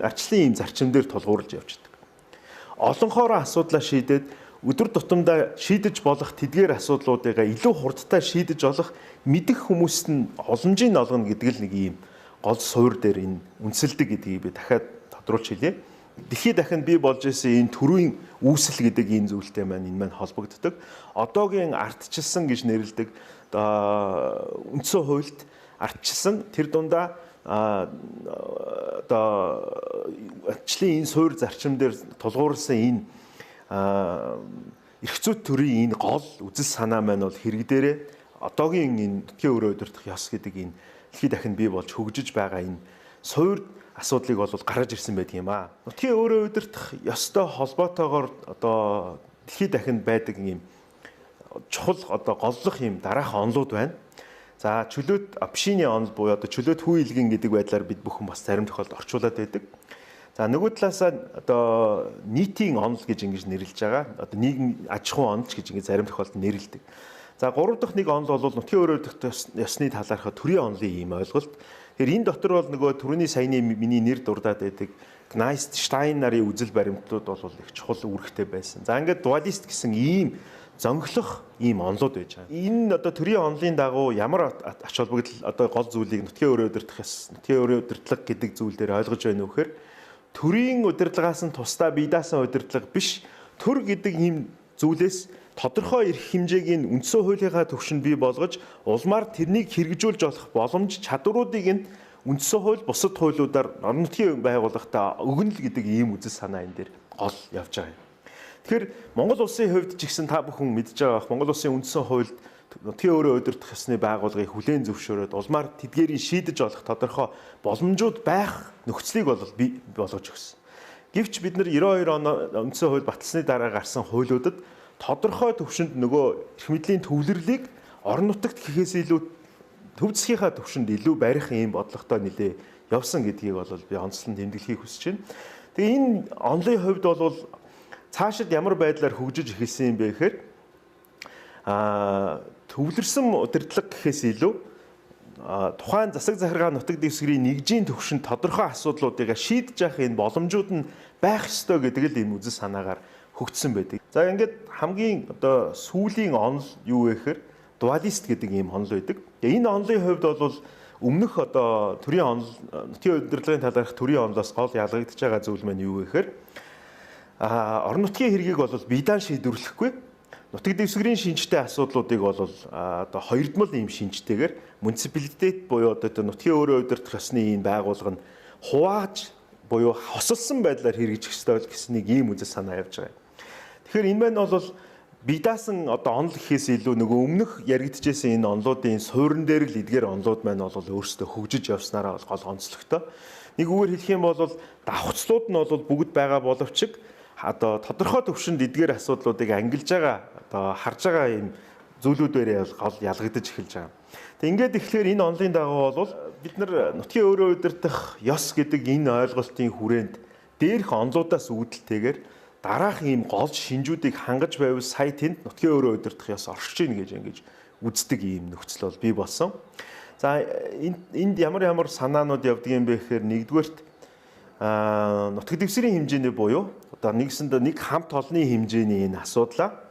арчлын ийм зарчим дээр тулгуурлаж явж байгаа. Олонхоороо асуудлаа шийдээд өдөр тутамдаа шийдэж болох тэдгээр асуудлуудыг илүү хурдтай шийдэж олох мэдэх хүмүүст нь боломжийг олгоно гэдэг л нэг ийм гол суур дээр энэ үнсэлдэг гэдгийг би дахиад тодруулж хэлье. Дэлхийд дахинд бий болж исэн энэ төрийн үүсэл гэдэг энэ зүйлтэй маань энэ маань холбогддог. Одоогийн ардчилсан гэж нэрлэдэг үндсэн хуульд ардчилсан тэр дундаа одоо ардчлалын энэ суур зарчим дээр тулгуурласан энэ эрх зүйн төрийн энэ гол үзэл санаа маань бол хэрэг дээрээ одоогийн энэ нутгийн өөрөө удирдах ёс гэдэг энэ дэлхийд дахинд бий болж хөгжиж байгаа энэ суур асуудлыг бол гаргаж ирсэн байдаг юм аа. Нутгийн өөрөө удирдах ёстой холбоотойгоор одоо дэлхийд дахинд байдаг юм чухал одоо голлох юм дараах онолууд байна. За чөлөөт апшины онол буюу одоо чөлөөт хүү илгэн гэдэг байдлаар бид бүхэн бас зарим тохиолдолд орчуулад байдаг. За нөгөө талаасаа одоо нийтийн онол гэж ингэж нэрлэж байгаа. Одоо нийгэм аж ахуй онолч гэж ингэж зарим тохиолдолд нэрлэдэг. За гурав дахь нэг онол бол нутгийн өөрөө удирдах ёсны талаарх төрийн онолын ийм ойлголт. Тэгэхээр энэ дотор бол нөгөө түрүүний саяны миний нэр дурдаад байдаг Гнайст Штайн нарын үзэл баримтууд бол их чухал үүрэгтэй байсан. За ингээд дуалист гэсэн ийм зөнгөлөх ийм онолууд байж байгаа. Энэ одоо төрийн онолын дагуу ямар ач холбогдол одоо гол зүйлийг нутгийн өөрөө удирдах ёс, нутгийн өөрөө удирдлага гэдэг зүйл дээр ойлгож байна вэ гэхээр төрийн удирдлагаас нь тусдаа бие даасан удирдлага биш, төр гэдэг ийм зүйлээс тодорхой эрх хэмжээгийн үндсэн хуулийнхаа түвшинд бий болгож улмаар тэрнийг хэрэгжүүлж болох боломж чадваруудыг нь үндсэн хууль бусад хуулиудаар орон нутгийн байгууллагатаа өгнө л гэдэг ийм үзэл санаа энэ дээр гол явж байгаа юм. Тэгэхээр Монгол улсын хувьд ч гэсэн та бүхэн мэдж байгаа бах Монгол улсын үндсэн хуульд нутгийн өөрөө удирдах ёсны байгууллагыг хүлээн зөвшөөрөөд улмаар тэдгээрийг шийдэж болох тодорхой боломжууд байх нөхцөлийг бол бий болгож өгсөн. Гэвч бид нар 92 он үндсэн хууль баталсны дараа гарсан хуулиудад тодорхой төвшөнд нөгөө эрх мэдлийн төвлөрлийг орон нутагт гэхээс илүү төв засгийнхаа төвшөнд илүү барих ийм бодлоготой нэлээ явсан гэдгийг бол би онцлон тэмдэглэхийг хүсэж байна. Тэгээ энэ онлын хувьд бол цаашид ямар байдлаар хөгжиж эхэлсэн юм бэ гэхээр төвлөрсөн удирдлага гэхээс илүү тухайн засаг захиргаа нутаг дэвсгэрийн нэгжийн төвшөнд тодорхой асуудлуудыг шийдэж явах энэ боломжууд нь байх ёстой гэдэг л ийм үзэл санаагаар хөгжсөн байдаг. За ингээд хамгийн одоо сүүлийн онол юу вэ гэхээр дуалист гэдэг ийм онол байдаг. Энэ онолын хувьд бол өмнөх одоо төрийн онол нутгийн удирдлагын талаарх төрийн онолоос гол ялгагдж байгаа зүйл маань юу вэ гэхээр орон нутгийн хэргийг бол биедан шийдвэрлэхгүй нутаг дэвсгэрийн шинжтэй асуудлуудыг бол одоо хоёрдмол ийм шинжтэйгээр муниципалитет буюу одоо нутгийн өөрөө удирдах ёсны ийм байгууллага нь хувааж буюу хосолсон байдлаар хэрэгжих ёстой гэсэн нэг ийм үзэл санаа явж байгаа. Тэгэхээр энэ маань бол бие даасан одоо онол гэхээс илүү нөгөө өмнөх яригдчихсэн энэ онолуудын суурин дээр л эдгээр онолууд маань бол өөрсдөө хөгжиж явснараа гол онцлогтой. Нэг үгээр хэлэх юм бол давхцлууд нь бол бүгд байгаа боловч одоо тодорхой төвшөнд эдгээр асуудлуудыг ангилж байгаа одоо харж байгаа юм зүйлүүдээр гол ялгагдаж эхэлж байгаа. Тэг ингээд ихлээр энэ онолын дагуу бол бид нар нутгийн өөрөө удирдах ёс гэдэг энэ ойлголтын хүрээнд дээрх онолуудаас үүдэлтэйгээр дараах ийм гол шинжүүдийг хангаж байвал сая тэнд нутгийн өөрөө удирдах ёс оршиж ийн гэж ингэж үздэг ийм нөхцөл бол бий болсон. За энд ямар санаанууд явдаг юм бэ гэхээр нэгдүгээрт нутаг дэвсгэрийн хэмжээний буюу одоо нэгсэндээ нэг хамт олонны хэмжээний энэ асуудлаа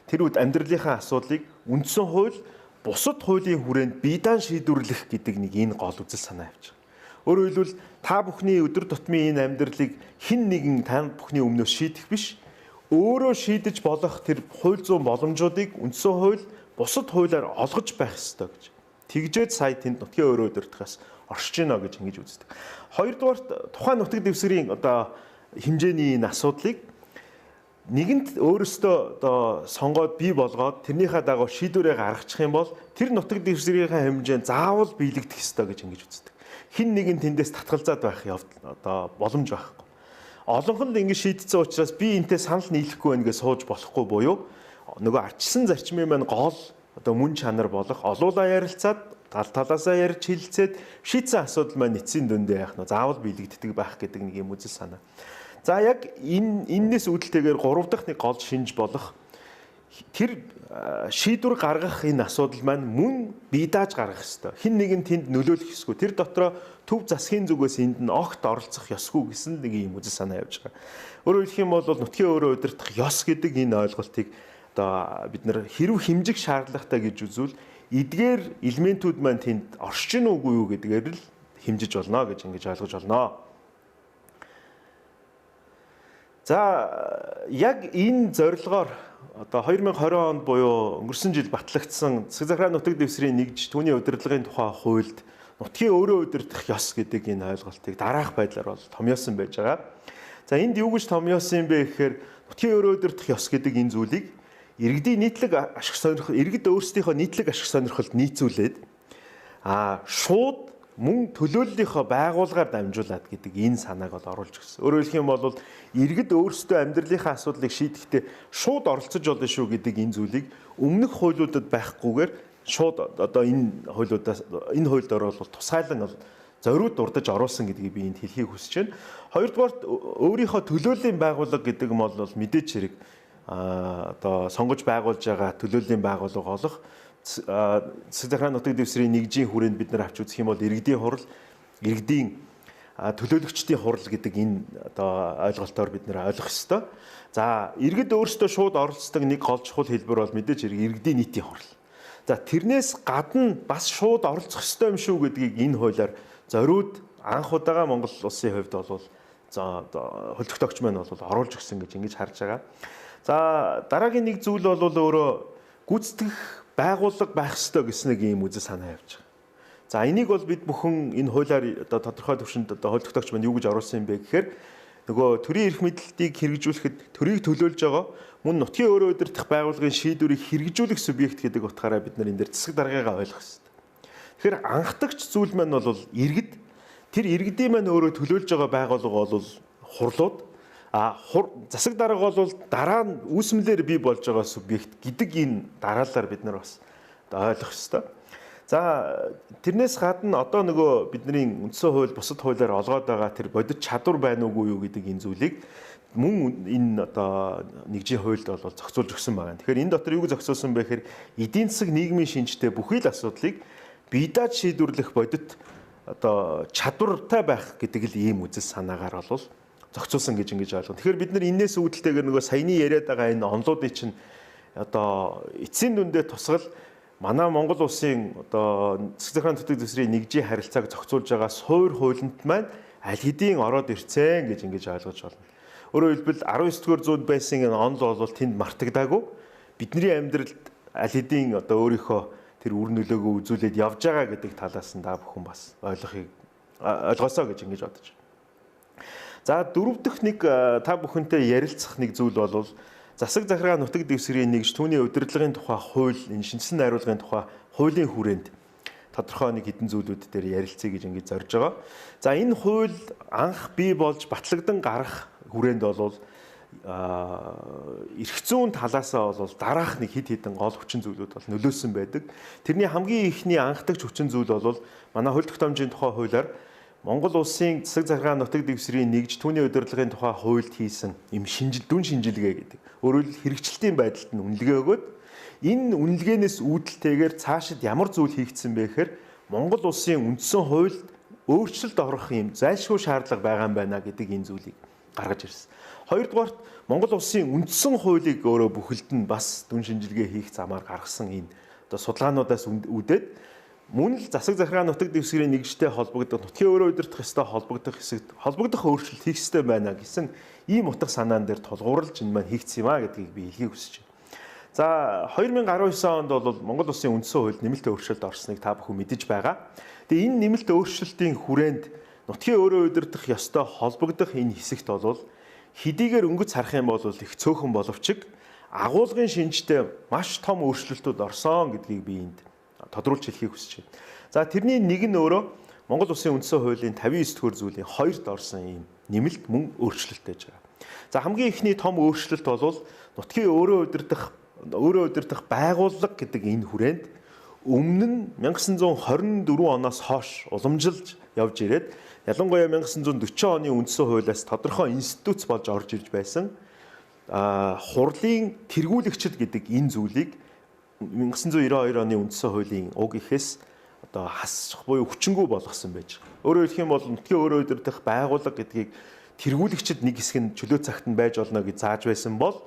тэр үед амьдралынхаа асуудлыг үндсэн хууль бусад хуулийн хүрээнд биедан шийдвэрлэх гэдэг нэг энэ гол үзэл санаа явж байгаа. Өөрөөр хэлбэл та бүхний өдөр тутмын энэ амьдралыг хэн нэгэн та бүхний өмнөөс шийдэх биш өөрөө шийдэж болох тэр хууль зүйн боломжуудыг үндсэн хууль бусад хуулиар олгож байх ёстой гэж. Тэгжээд сая тэнд нутгийн өөрөө удирдахаас оршиж гинэ гэж ингэж үздэг. Хоёрдугаарт тухайн нутаг дэвсгэрийн одоо хэмжээний энэ асуудлыг нэгэнт өөрөөсөө одоо сонгоод бий болгоод тэрнийхээ дагуу шийдвэрээ гаргачих юм бол тэр нутаг дэвсгэрийнхээ хэмжээнд заавал биелэгдэх ёстой гэж ингэж үздэг. Хин нэгэн тэндээс татгалзаад байх одоо боломж байхгүй. Олонх нь ингэ шийдсэн учраас би энтэй санал нийлэхгүй байна гэж сууж болохгүй буюу нөгөө арчсан зарчмын маань гол одоо мөн чанар болох олуулаа ярилцаад тал талаасаа ярьж хилцээд шийдсэн асуудал маань эцсийн дүндээ яах нь заавал биелэгддэг байх гэдэг нэг юм үзэл санаа. За яг энэс үүдэлтэйгээр гурав дахь нэг гол шинж болох тэр шийдвэр гаргах энэ асуудал маань мөн бие дааж гаргах ёстой. Хэн нэгэн тэнд нөлөөлөх ёсгүй. Тэр дотроо төв засгийн зүгээс энд нь огт оролцох ёсгүй гэсэн нэг юм үзэл санаа явж байгаа. Өөрөөр хэлэх юм бол нутгийн өөрөө удирдах ёс гэдэг энэ ойлголтыг одоо бид нар хэрв хэмжих шаардлагатай гэж үзвэл эдгээр элементүүд маань тэнд оршиж гин үгүй юу гэдгээр л хэмжиж болно гэж ингэж ойлгож болно. За яг энэ зорилгоор одоо 2020 онд буюу өнгөрсөн жил батлагдсан засаг захиргааны нутаг дэвсгэрийн нэгж түүний удирдлагын тухай хуульд нутгийн өөрөө удирдах ёс гэдэг энэ ойлголтыг дараах байдлаар бол томьёосон байж байгаа. За энд юу гэж томьёосон юм бэ гэхээр нутгийн өөрөө удирдах ёс гэдэг энэ зүйлийг иргэдийн нийтлэг ашиг сонирхол иргэд өөрсдийнхөө нийтлэг ашиг сонирхолд нийцүүлээд шууд мөн төлөөллийнхөө байгууллагаар дамжуулаад гэдэг энэ санааг бол оруулж өгсөн. Өөрөөр хэлэх юм бол иргэд өөрсдөө амьдралынхаа асуудлыг шийдэхдээ шууд оролцож болно шүү гэдэг энэ зүйлийг өмнөх хуулиудад байхгүйгээр шууд одоо энэ хуульд орол тусгайлан зориуд дурдж оруулсан гэдгийг би энд хэлхийг хүсэж байна. Хоёрдугаарт өөрийнхөө төлөөллийн байгууллага гэдэг нь бол мэдээч хэрэг одоо сонгож байгуулж байгаа төлөөллийн байгууллага олох засаг захиргааны нутаг дэвсгэрийн нэгжийн хүрээнд бид нар авч үзэх юм бол иргэдийн хурал, иргэдийн төлөөлөгчдийн хурал гэдэг энэ одоо ойлголтоор бид нэр ойлгох ёстой. За, иргэд өөрсдөө шууд оролцдог нэг гол чухал хэлбэр бол мэдээж хэрэг иргэдийн нийтийн хурал. За, тэрнээс гадна бас шууд оролцох ёстой юм шүү гэдгийг энэ хуулиар зориуд анх удаага Монгол улсын хувьд бол хөлтөгтөгч маань бол оруулж өгсөн гэж ингэж харж байгаа. За, дараагийн нэг зүйл бол өөрөө гүйцэтгэх байгууллага байх ёстой гэсэн нэг ийм үзэл санаа явж байгаа. За, энийг бол бид бүхэн энэ хуулиар одоо тодорхой төвшөнд одоо хөлтөгтөгч маань юу гэж оруулсан юм бэ гэхээр нөгөө төрийн эрх мэдэлтийг хэрэгжүүлэхэд төрийг төлөөлж байгаа мөн нутгийн өөрөө удирдах байгууллагын шийдвэрийг хэрэгжүүлэх субъект гэдэг утгаараа бид нар энэ дээр засаг даргаагаа ойлгох ёстой. Тэгэхээр анхдагч зүйл маань бол иргэд, тэр иргэдийн маань өөрөө төлөөлж байгаа байгууллага бол хурлууд, засаг дарга бол дараа нь үүсмэлээр бий болж байгаа субъект гэдэг энэ дараалалаар бид нар бас ойлгох ёстой. За, тэрнээс гадна одоо нөгөө бидний үндсэн хууль бусад хуулиар олгоод байгаа тэр бодит чадвар байна уугүй юу гэдэг энэ зүйлийг мөн энэ одоо нэгжийн хуульд бол зохицуулж өгсөн байна. Тэгэхээр энэ дотор юу зохицуулсан бэ гэхээр эдийн засаг нийгмийн шинжтэй бүхий л асуудлыг бие дааж шийдвэрлэх бодит одоо чадвартай байх гэдэг л ийм үзэл санаагаар бол зохицуулсан гэж ингэж ойлгоо. Тэгэхээр бид нар энээс үүдэлтэйгээр нөгөө саяны яриад байгаа энэ онлуудын чинь одоо эцсийн дүндээ тусгал манай Монгол улсын одоо засаг захиргааны нутаг дэвсгэрийн нэгжийн харилцааг зохицуулж байгаа суур хуулинд маань аль хэдийн ороод ирцэн гэж ингэж ойлгож байна. Өөрөөр хэлбэл 19-р зуунд байсан энэ онл бол тэнд мартагдаагүй. Бидний амьдралд аль хэдийн одоо өөрийнхөө тэр үр нөлөөгөө үзүүлээд явж байгаа гэдэг талаас нь та бүхэн бас ойлгосоо гэж ингэж бодож байна. За, дөрөв дэх нэг та бүхэнтэй ярилцах нэг зүйл бол засаг захиргааны нутаг дэвсгэрийн нэгж түүний удирдлагын тухай хууль, энэ шинжлэх найруулгын тухай хуулийн хүрээнд тодорхой нэг хэдэн зүйлүүд дээр ярилцъя гэж ингэж зорж байгаа. За, энэ хууль анх бий болж батлагдан гарах хүрээнд бол эрх зүйн талаасаа бол дараах нэг хэд хэдэн гол хүчин зүйлүүд бол нөлөөсөн байдаг. Тэрний хамгийн ихний анхдагч хүчин зүйл бол манай хууль тогтоомжийн тухай хуулиар Монгол улсын засаг захиргааны нутаг дэвсгэрийн нэгж түүний удирдлагын тухай хуульд хийсэн юм дүн шинжилгээ гэдэг. Өөрөөр хэл хэрэгжилтийн байдалд нь үнэлгээ өгөөд энэ үнэлгээнээс үүдэлтэйгээр цаашид ямар зүйл хийгдсэн бэ гэхээр Монгол улсын үндсэн хуульд өөрчлөлт орох юм зайлшгүй шаардлага байгаа юм байна гэдэг энэ зүйлийг гаргаж ирсэн. Хоёрдугаарт Монгол улсын үндсэн хуулийг өөрөө бүхэлд нь бас дүн шинжилгээ хийх замаар гаргасан энэ одоо судалгаануудаас үүдээд мөн л засаг захиргааны нутаг дэвсгэрийн нэгжтэй холбогдох, нутгийн өөрөө удирдах ёстой холбогдох хэсэгт холбогдох өөрчлөлт хийх ёстой байна гэсэн ийм утга санаан дээр тулгуурлаж энэ маань хийгдсэн юм а гэдгийг би хэлхийг хүсэж байна. За, 2019 онд бол Монгол улсын үндсэн хуульд нэмэлт өөрчлөлт орсныг та бүхэн мэдэж байгаа. Тэгээ энэ нэмэлт өөрчлөлтийн хүрээнд нутгийн өөрөө удирдах ёстой холбогдох энэ хэсэгт бол хэдийгээр өнгөц харах юм бол их цөөхөн боловч агуулгын шинжтэй маш том өөрчлөлтүүд орсон гэдгийг би энд тодруулж хэлхийг хүсэж байна. За, тэрний нэг нь өөрөө Монгол улсын үндсэн хуулийн 59-р зүйлийн 2-д орсон ийм нэмэлт мөн өөрчлөлт байж байгаа. За, хамгийн ихний том өөрчлөлт бол нутгийн өөрөө удирдах байгууллага гэдэг энэ хүрээнд өмнө нь 1924 оноос хойш уламжилж явж ирээд ялангуяа 1940 оны үндсэн хуулиас тодорхой институт болж орж ирж байсан хурлын тэргүүлэгчд гэдэг энэ зүйлийг 1992 оны үндсэн хуулийн уг ихээс одоо хасчих буюу хүчингүй болгосон байж байгаа. Өөрөөр хэлэх юм бол нутгийн өөрөө удирдах байгууллага гэдгийг тэргүүлэгчд нэг хэсэг нь чөлөө цагт нь байж болно гэж зааж байсан бол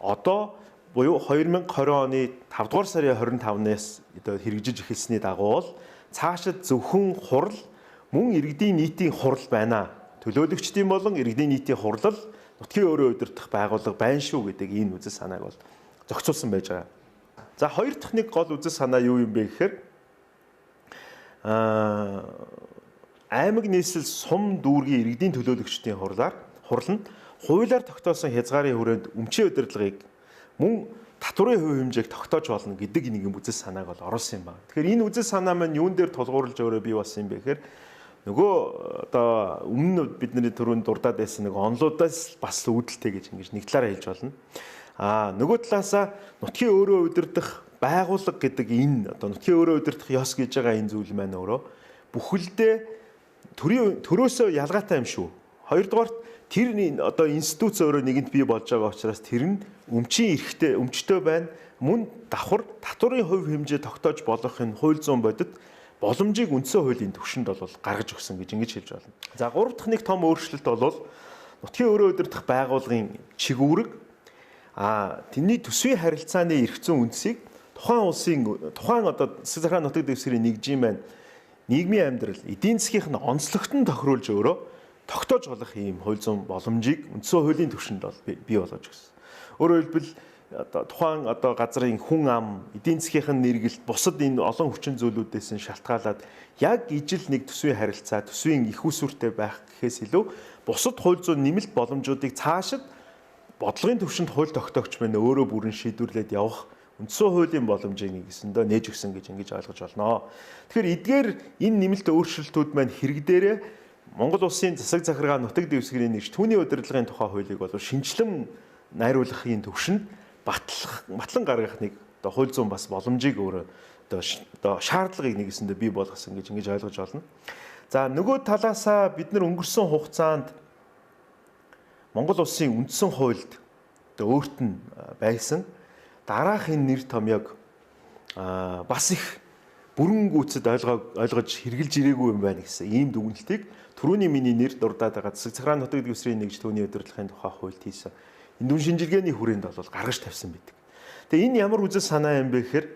одоо буюу 2020 оны 5 дугаар сарын 25-наас одоо хэрэгжиж эхэлсний дагуу бол цаашид зөвхөн хурал мөн иргэдийн нийтийн хурал байна. Төлөөлөгчдийн болон иргэдийн нийтийн хурлал нутгийн өөрөө удирдах байгууллага байна шүү гэдэг энэ үзэл санааг бол зохицуулсан байж байгаа. За, хоёр дахь нэг гол үзэл санаа юу юм бэ гэхээр аймаг нийслэл сум дүүргийн иргэдийн төлөөлөгчдийн хурал нь хуулиар тогтоосон хязгаарын хүрээнд өмчийн удирдлагыг мөн татварын хувь хэмжээг тогтоож болно гэдэг нэг юм үзэл санааг бол оруулсан юм байна. Тэгэхээр энэ үзэл санаа маань юун дээр тулгуурлаж өөрөө бий болсон юм бэ гэхээр нөгөө одоо өмнө бидний түрүүнд дурдаад байсан нэг онлуудаас бас үүдэлтэй гэж ингэж нэг талаараа хэлж болно. Нөгөө талаасаа нутгийн өөрөө удирдах байгууллага гэдэг энэ одоо нутгийн өөрөө удирдах ёс гэж байгаа энэ зүйл маань өөрөө бүхэлдээ төрөөсөө ялгаатай юм шүү. Хоёрдугаарт тэр одоо институц өөрөө нэгэнт бий болж байгаа учраас тэр нь өмчтэй байна. Мөн татварын хувь хэмжээ тогтоож болохын хууль зүйн бодит боломжийг үндсэн хуулийн түвшинд бол гаргаж өгсөн гэж ингэж хэлж байна. За 3 дахь нэг том өөрчлөлт бол нутгийн өөрөө удирдах байгууллагын чигүүрэг тэрний төсвийн харилцааны эрх зүйн үндсийг тухайн одоо засаг захиргааны нутаг дэвсгэрийн нэгжийн маань нийгмийн амьдрал, эдийн засгийнх нь онцлогтон тохируулж өөрөө тогтоож болох ийм хууль зүйн боломжийг үндсэн хуулийн түвшинд бол бий болгож өгсөн. Өөрөөр хэлбэл тухайн одоо газрын хүн ам, эдийн засгийн нэргэлт, бусад энэ олон хүчин зүйлүүдээс нь шалтгаалаад яг ижил нэг төсвийн харилцаа, төсвийн их усүртэй байх гэхээс илүү бусад хууль зүйн нэмэлт боломжуудыг цаашид бодлогын түвшинд хууль тогтоогч маань өөрөө бүрэн шийдвэрлээд явах үндсэн хуулийн боломжийг нэгэсэндээ нээж өгсөн гэж ингэж ойлгож байна. Тэгэхээр эдгээр энэ нэмэлт өөрчлөлтүүд маань хэрэг дээрээ Монгол улсын засаг захиргаа нутаг дэвсгэрийн нэгж түүний удирдлагын тухай хуулийг бол шинжилэн найруулахын төвшөнд батлан гаргах нэг одоо хууль зүйн бас боломжийг өөрөө одоо шаардлагыг нэгэсэндээ бий болгосон гэж ингэж ойлгож байна. За нөгөө талаасаа бид нар өнгөрсөн хугацаанд Монгол улсын үндсэн хуульд одоо өөрт нь байсан дараахын нэр томьёог бас их бүрэн гүйцэд ойлгож хэрэгжилж ирээгүй юм байна гэсэн ийм дүгнэлтийг түрүүний миний нэр дурдаад байгаа засаг захиргааны нутаг дэвсгэрийн нэгж түүний удирдлагын тухай хуульд хийсэн энэ дүн шинжилгээний хүрээнд бол гаргаж тавьсан байдаг. Тэгээ энэ ямар үзэл санаа юм бэ гэхээр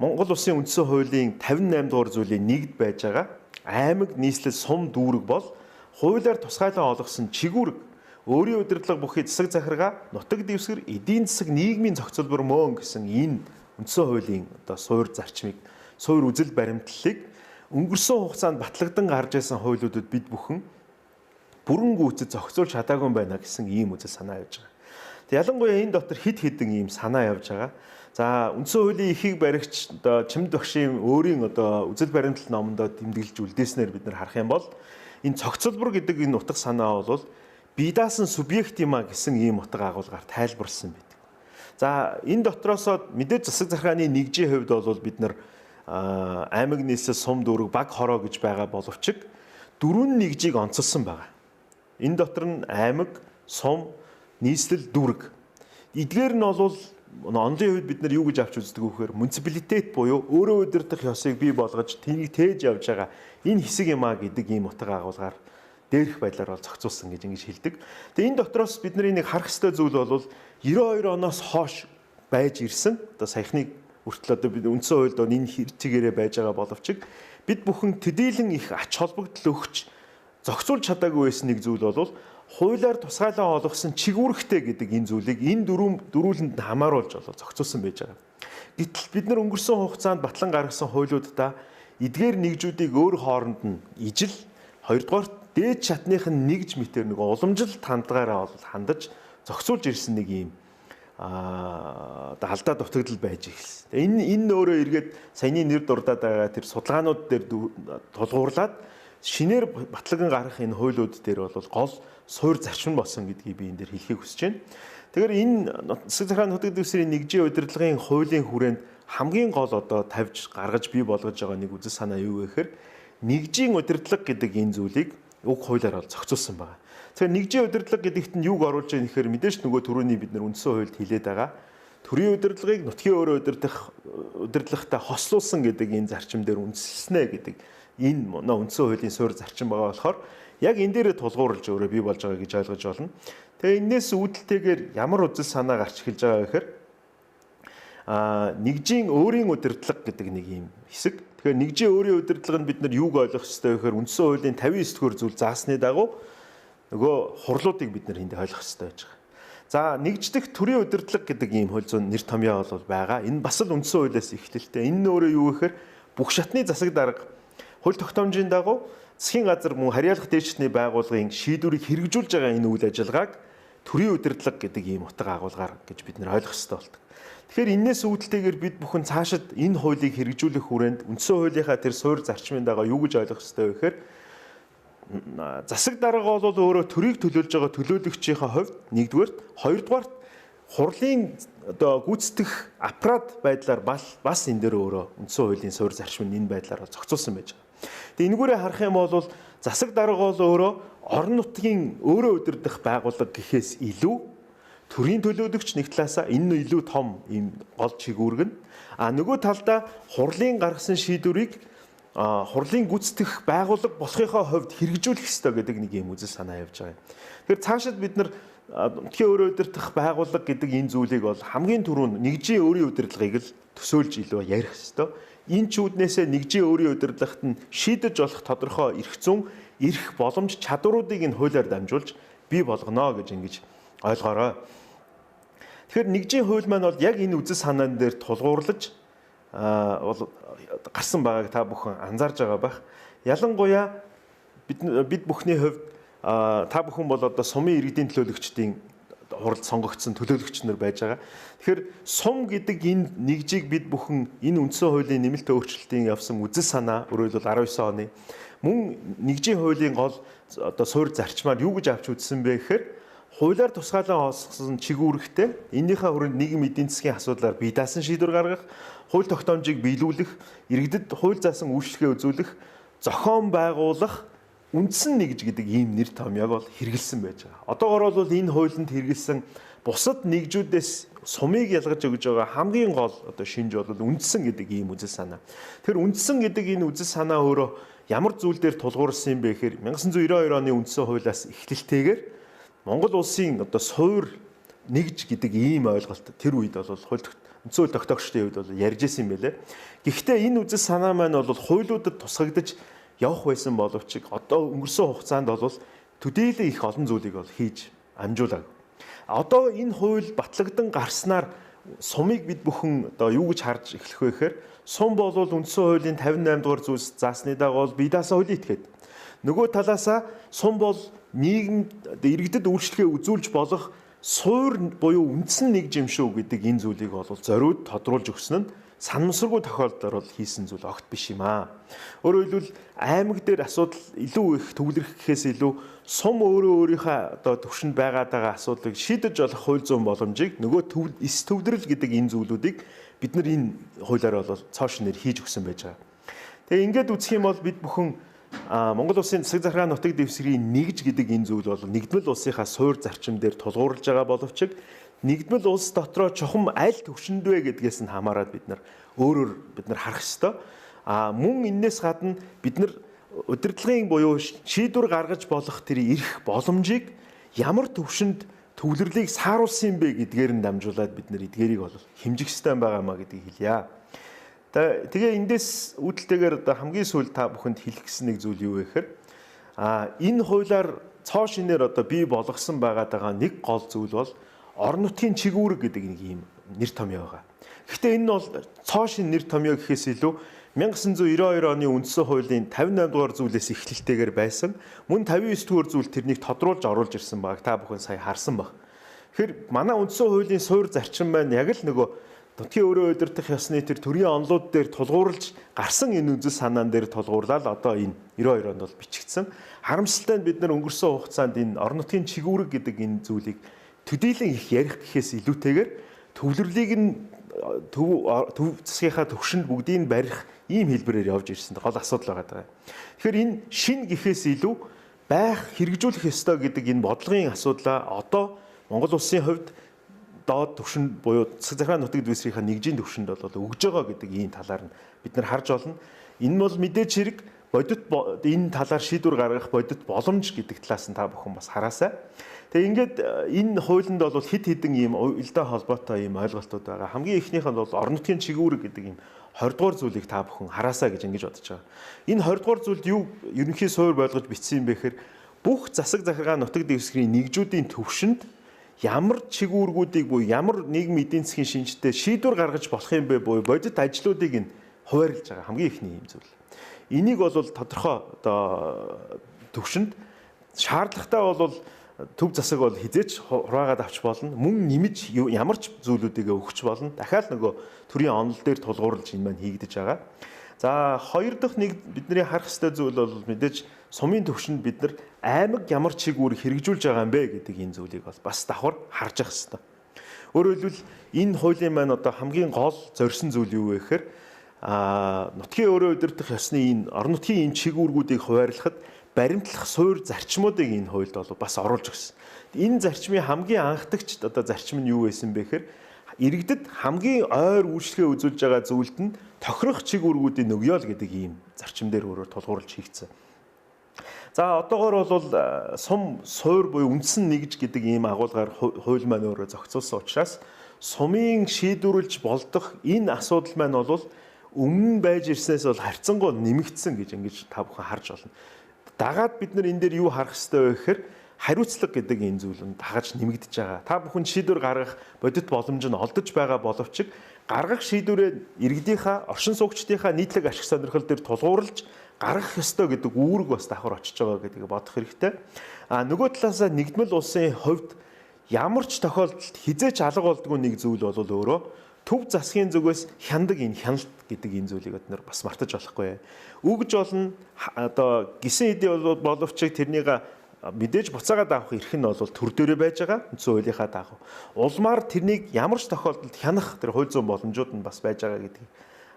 Монгол улсын үндсэн хуулийн 58 дугаар зүйлийн нэгд байж байгаа аймаг нийслэл сум дүүрэг бол хуулиар тусгайлан олгосон чигүүрэг өөрийн удирдлага бүхий засаг захиргаа нутаг дэвсгэр эдийн засаг нийгмийн зохицолбор мөн гэсэн энэ үндсэн хуулийн одоо суур зарчмыг суур үзэл баримтлалыг өнгөрсөн хугацаанд батлагдсан гарч байсан хуулиудад бид бүхэн бүрэн гүйцэд зохицуулж чадаагүй байна гэсэн ийм үзэл санаа явж байгаа. Тэг ялангуяа энэ дотор хид хідэн ийм санаа явж байгаа. За үндсэн хуулийн ихийг баригч одоо Чимд багшийн өөрийн одоо үзэл баримтлал номондоо тэмдэглэж үлдээснээр бид нар харах юм бол энэ цогцлбор гэдэг энэ утга санаа бол бие даасан субъект юм а гэсэн ийм утга агуулгаар тайлбарлсан байдаг. За энэ дотроосоо мэдээж засаг захиргааны нэгжийн хувьд бол бид нар аймаг нийслэл сум дүүрэг баг хороо гэж байгаа боловч дөрвөн нэгжийг онцолсон байгаа. Энэ дотор нь аймаг, сум, нийслэл, дүүрэг. Эдгээр нь бол онлын үед бид нар юу гэж авч үздэг вэ гэхээр муниципалитет буюу өөрөө удирдах ёсыг бий болгож тэнийг тээж явж байгаа энэ хэсэг юм а гэдэг ийм утга агуулгаар дээрх байдлаар бол зохицуулсан гэж ингэж хэлдэг. Тэгээ энэ дотроос бидний нэг харах ёстой зүйл бол 92 оноос хойш байж ирсэн. Одоо саяхныг хүртэл одоо бид үндсэн хуульд энэ чигээрээ байж байгаа боловч бид бүхэн төдийлөн их ач холбогдол өгч зохицуулж чадаагүй байсан нэг зүйл бол хуулиар тусгайлан олгосон чигүүрхтэй гэдэг энэ зүйлийг энэ дөрүүлэнд хамааруулж зохицуулсан байж байгаа. Гэтэл бид нар өнгөрсөн хугацаанд батлан гаргасан хуулиудаа эдгээр нэгжүүдийг өөр хооронд нь ижил хоёрдугаар дээд шатных нь нэгж мэтэр нэг уламжлалт хандгаараа хандаж зохицуулж ирсэн нэг юм алдаа дутагдал байж ирсэн. Энэ өөрөө эргээд саяны нэр дурдаад байгаа тэр судалгаанууд дээр тулгуурлаад шинээр батлаган гаргах энэ хуулиуд дээр бол гол суур зарчим болсон гэдгийг би энэ дээр хэлхийг хүсэж байна. Тэгэхээр энэ засаг захиргааны нутаг дэвсгэрийн нэгжийн удирдлагын хуулийн хүрээнд хамгийн гол одоо тавьж гаргаж бий болгож байгаа нэг үзэл санаа юу вэ гэхээр нэгжийн удирдлага гэдэг энэ зүйлийг уг хуулиар бол зохицуулсан байна. Тэгэхээр нэгжийн удирдлага гэдэгт нь юуг оруулж байгаа нэхэр мэдээж нөгөө түрүүний бид нар үндсэн хуульд хэлээд байгаа төрийн удирдлагыг нутгийн өөрөө удирдлагатай хослуулсан гэдэг энэ зарчим дээр үндэслэнэ гэдэг энэ үндсэн хуулийн суурь зарчим байгаа болохоор яг энэ дээрээ тулгуурлаж өөрөө бий болж байгаа гэж ойлгож байна. Тэгээ энэс үүдэлтэйгээр ямар үзэл санаа гарч эхэлж байгаа гэхээр нэгжийн өөрийн удирдлага гэдэг нэг юм хэсэг. Тэгэхээр нэгжийн өөрийн удирдлагыг бид нар юуг ойлгох ёстой вэ гэхээр үндсэн хуулийн 59 дугаар зүйл заасны дагуу нөгөө хурлуудыг бид нар энд ойлгох ёстой байж байгаа. За нэгждэх төрийн удирдлага гэдэг ийм хууль зүйн нэр томьёо бол байгаа. Энэ бас л үндсэн хуулиас эхлэлтэй. Энэ нь өөрөө юу гэхээр бүх шатны засаг дарга хууль тогтоомжийн дагуу засгийн газар мөн харьяалах дээд шатны байгууллагын шийдвэрийг хэрэгжүүлж байгаа энэ үйл ажиллагааг төрийн удирдлага гэдэг ийм утга агуулгаар гэж бид нэр ойлгох ёстой болдог. Тэгэхээр энэс үүдэлтэйгээр бид бүхэн цаашид энэ хуулийг хэрэгжүүлэх хүрээнд үндсэн хуулийнхаа тэр суурь зарчмын дагуу юу гэж ойлгох ёстой вэ гэхээр засаг дарга бол өөрөө төрийг төлөөлж байгаа төлөөлөгчийнхээ хувьд нэгдүгээр, хоёрдугаар хурлын одоо гүйцэтгэх аппарат байдлаар бас энэ дээр өөрөө үндсэн хуулийн суурь зарчим нь энэ байдлаар зохицуулсан байж байгаа. Тэгээ энэгээрээ харах юм бол засаг дарга бол өөрөө орон нутгийн өөрөө удирдах байгууллага гэхээс илүү төрийн төлөөлөгч нэг талаасаа энэ нь илүү том ийм гол чигүүргэн. Нөгөө талдаа хурлын гаргасан шийдвэрийг хурлын гүйцэтгэх байгууллага болохынхоо хувьд хэрэгжүүлэх ёстой гэдэг нэг юм үзэл санаа явж байгаа юм. Тэгэхээр цаашид бид нар тхийн өөрөө удирдах байгууллага гэдэг энэ зүйлийг бол хамгийн түрүүнд нэгжийн өөрийн удирдлагыг л төсөөлж илүү ярих ёстой. Энэ ч үүднээсээ нэгжийн өөрийн удирдлагт нь шийдэж болох тодорхой эрх зүйн, эрх боломж чадваруудыг энэ хуулиар дамжуулж бий болгоно гэж ингэж ойлгоорой. Тэгэхээр нэгжийн хууль маань бол яг энэ үзэл санаан дээр тулгуурлаж бол гарсан байгааг та бүхэн анзаарж байгаа байх. Ялангуяа бид бүхний хувьд та бүхэн бол одоо сумын иргэдийн төлөөлөгчдийн хуралд сонгогдсон төлөөлөгч нар байж байгаа. Тэгэхээр сум гэдэг энэ нэгжийг бид бүхэн энэ үндсэн хуулийн нэмэлт өөрчлөлтийн явсан үзэл санаа өөрөөр хэлбэл 19 оны мөн нэгжийн хуулийн гол одоо суурь зарчмаар юу гэж авч үзсэн бэ гэхээр хуулиар тусгаалan олгосон чигүүрэгтэй эннийхээ хүрээнд нийгмийн эдийн засгийн асуудлаар бие даасан шийдвэр гаргах, хууль тогтоомжийг биелүүлэх, иргэдэд хууль заасан үйлчлэгээ үзүүлэх, зохион байгуулах үндсэн нэгж гэдэг ийм нэр томьёог бол хэрэгэлсэн байж байгаа. Одоогоор бол энэ хуулинд хэрэгэлсэн бусад нэгжүүдээс сумыг ялгаж өгж байгаа хамгийн гол одоо шинж бол үндсэн гэдэг ийм үзэл санаа. Тэр үндсэн гэдэг энэ үзэл санаа өөрөө ямар зүйл дээр тулгуурласан юм бэ гэхээр 1992 оны үндсэн хуулиас эхлэлтэйгээр Монгол улсын одоо суурь нэгж гэдэг ийм ойлголт тэр үед бол үндсэн хууль тогтоогчдын үед бол ярьж исэн юм байлээ. Гэхдээ энэ үзэл санаа маань бол хуулиудад тусгагдж явах байсан боловч одоо өнгөрсөн хугацаанд бол төдийлөн их олон зүйлийг бол хийж амжуулаагүй. Одоо энэ хууль батлагдсан гарснаар сумыг бид бүхэн одоо юу гэж харж эхлэх вэ гэхээр сум бол үндсэн хуулийн 58 дугаар зүйлс заасны дагуу бие даасан хуулийг этгээд. Нөгөө талаасаа сум бол нийгэмд иргэдэд үйлчлэгээ үзүүлж болох суурь буюу үндсэн нэг юм шүү гэдэг энэ зүйлийг бол зориуд тодруулж өгсөн нь санамсаргүй тохиолдолд бол хийсэн зүйл огт биш юм аа. Өөрөөр хэлбэл аймаг дээр асуудал илүү их төвлөрөх гэхээс илүү сум өөрийнхөө одоо төвшөнд байгаад байгаа асуудлыг шийдэж болох хууль зүйн боломжийг нөгөө эс төвлөрөл гэдэг энэ зүйлүүдийг бид нар энэ хуулиар бол цоошин нэр хийж өгсөн байж байгаа. Тэгээ ингээд үзэх юм бол бид бүхэн Монгол улсын засаг захиргааны нутаг дэвсгэрийн нэгж гэдэг энэ зүйл бол нэгдмэл улсынхаа суурь зарчим дээр тулгуурлаж байгаа боловч нэгдмэл улс дотроо чухам аль төвшөнд вэ гэдгээс нь хамаарат бид нар харах ёстой. Мөн энэс гадна бид нар удирдлагын буюу шийдвэр гаргаж болох тэр эрх боломжийг ямар төвшөнд төвлөрлийг сааруулсан бэ гэдгээр нь дамжуулаад бид нар эдгээрийг бол хэмжих ёстой байгаамаа гэдгийг хэлье. Тэгээ эндээс үүдэлтэйгээр одоо хамгийн сүүлд та бүхэнд хэлэх гэсэн нэг зүйл юу вэ гэхээр энэ хуулиар цоо шинээр одоо бий болгосон байгаа нэг гол зүйл бол орон нутгийн чигүүрэг гэдэг нэг ийм нэр томьёо байгаа. Гэхдээ энэ нь бол цоо шин нэр томьёо гэхээс илүү 1992 оны үндсэн хуулийн 58 дугаар зүйлээс эхлэлтэйгээр байсан мөн 59 дугаар зүйл тэрнийг тодруулж оруулж ирсэн баг та бүхэн сая харсан баг. Тэгэхээр манай үндсэн хуулийн суурь зарчим маань яг л нөгөө нутгийн өөрөө удирдах ёсны тэр төрийн онолууд дээр тулгуурлаж гарсан энэ үзэл санаан дээр тулгуурлаад одоо энэ 92 онд бол бичигдсэн. Харамсалтай нь бид нар өнгөрсөн хугацаанд энэ орон нутгийн чигүүрэг гэдэг энэ зүйлийг төдийлөн их ярих гэхээс илүүтэйгээр төвлөрлийг нь төв засгийнхаа төвшөнд бүгдийг барих ийм хэлбэрээр явж ирсэн гол асуудал байгаа. Тэгэхээр энэ шин гэхээс илүү байх хэрэгжүүлэх ёстой гэдэг энэ бодлогын асуудлаа одоо Монгол улсын хувьд доод төвшөнд буюу засаг захиргааны нутаг дэвсгэрийнхаа нэгжийн төвшөнд бол өгж байгаа гэдэг ийм талаар нь бид нар харж байна. Энэ бол мэдээж хэрэг бодит энэ талаар шийдвэр гаргах бодит боломж гэдэг талаас нь та бүхэн бас хараасай. Тэгээ ингээд энэ хуулинд бол хид хідэн ийм уялдаа холбоотой ийм ойлголтууд байгаа. Хамгийн эхнийх нь бол орон нутгийн чигүүрэг гэдэг ийм 20 дугаар зүйлийг та бүхэн хараасай гэж ингэж бодож байгаа. Энэ 20 дугаар зүйлд юу ерөнхий суурь болгож бичсэн юм бэ гэхээр бүх засаг захиргааны нутаг дэвсгэрийн нэгжүүдийн төвшөнд ямар чигүүргүүдийг буюу ямар нийгмийн эдийн засгийн шинжтэй шийдвэр гаргаж болох юм бэ буюу бодит ажлуудыг нь хуваарлаж байгаа хамгийн ихний юм зүйл. Энийг бол тодорхой одоо төвшөнд шаардлагатай бол төв засаг бол хизээч хураагаад авч болно. Мөн нэмж ямар ч зүйлүүдийг өгч болно. Дахиад нөгөө төрийн онол дээр тулгуурлаж энэ маань хийгдэж байгаа. За хоёр дахь нэг бидний харах ёстой зүйл бол мэдээж сумын төвшөнд бид нар аймаг ямар чиг үүрэг хэрэгжүүлж байгаа юм бэ гэдэг энэ зүйлийг бол бас давхар харж явах ёстой. Өөрөөр хэлбэл энэ хуулийн маань одоо хамгийн гол зорьсон зүйл юу вэ гэхээр нутгийн өөрөө удирдах ёсны энэ орон нутгийн энэ чиг үүргүүдийг хуваарлахад баримтлах суурь зарчмуудыг энэ хуульд бол бас оруулж өгсөн. Энэ зарчмын хамгийн анхдагч одоо зарчим нь юу байсан бэ гэхээр иргэдэд хамгийн ойр үйлчлэгээ үзүүлж байгаа зүйлд нь тохирох чиг үүргүүдийн нөгёо л гэдэг ийм зарчим дээр өөрөөр тулгуурлаж хийгдсэн. За одоогоор бол сум суурь буюу үндсэн нэгж гэдэг ийм агуулгаар хууль маань өөрөө зохицуулсан учраас сумын шийдвэрлэж болдох энэ асуудал маань бол өмнө байж ирснээс бол харьцангуй нэмэгдсэн гэж ингэж та бүхэн харж байна. Дагаад бид нар энэ дээр юу харах ёстой вэ гэхээр хариуцлага гэдэг энэ зүйл нь дагаж нэмэгдэж байгаа. Та бүхэн шийдвэр гаргах бодит боломж нь олдож байгаа боловч гаргах шийдвэрээ иргэдийнхаа, оршин суугчдынхаа нийтлэг ашиг сонирхол дээр тулгуурлаж гаргах ёстой гэдэг үүрэг бас давхар очиж байгаа гэдгийг бодох хэрэгтэй. Нөгөө талаасаа нэгдмэл улсын хувьд ямар ч тохиолдолд хизээч алга болдгүй нэг зүйл бол өөрөө төв засгийн зүгээс хяндаг энэ хяналт гэдэг энэ зүйлийг бид нар бас мартаж болохгүй. Үгж болно одоо гисэн хэдий боловч тэрнийг мэдээж буцаагаад авах эрх нь бол төр дээрээ байж байгаа үндсэн хуулийнхаа дагуу. Улмаар тэрнийг ямар ч тохиолдолд хянах тэр хууль зүйн боломжууд нь бас байж байгаа гэдгийг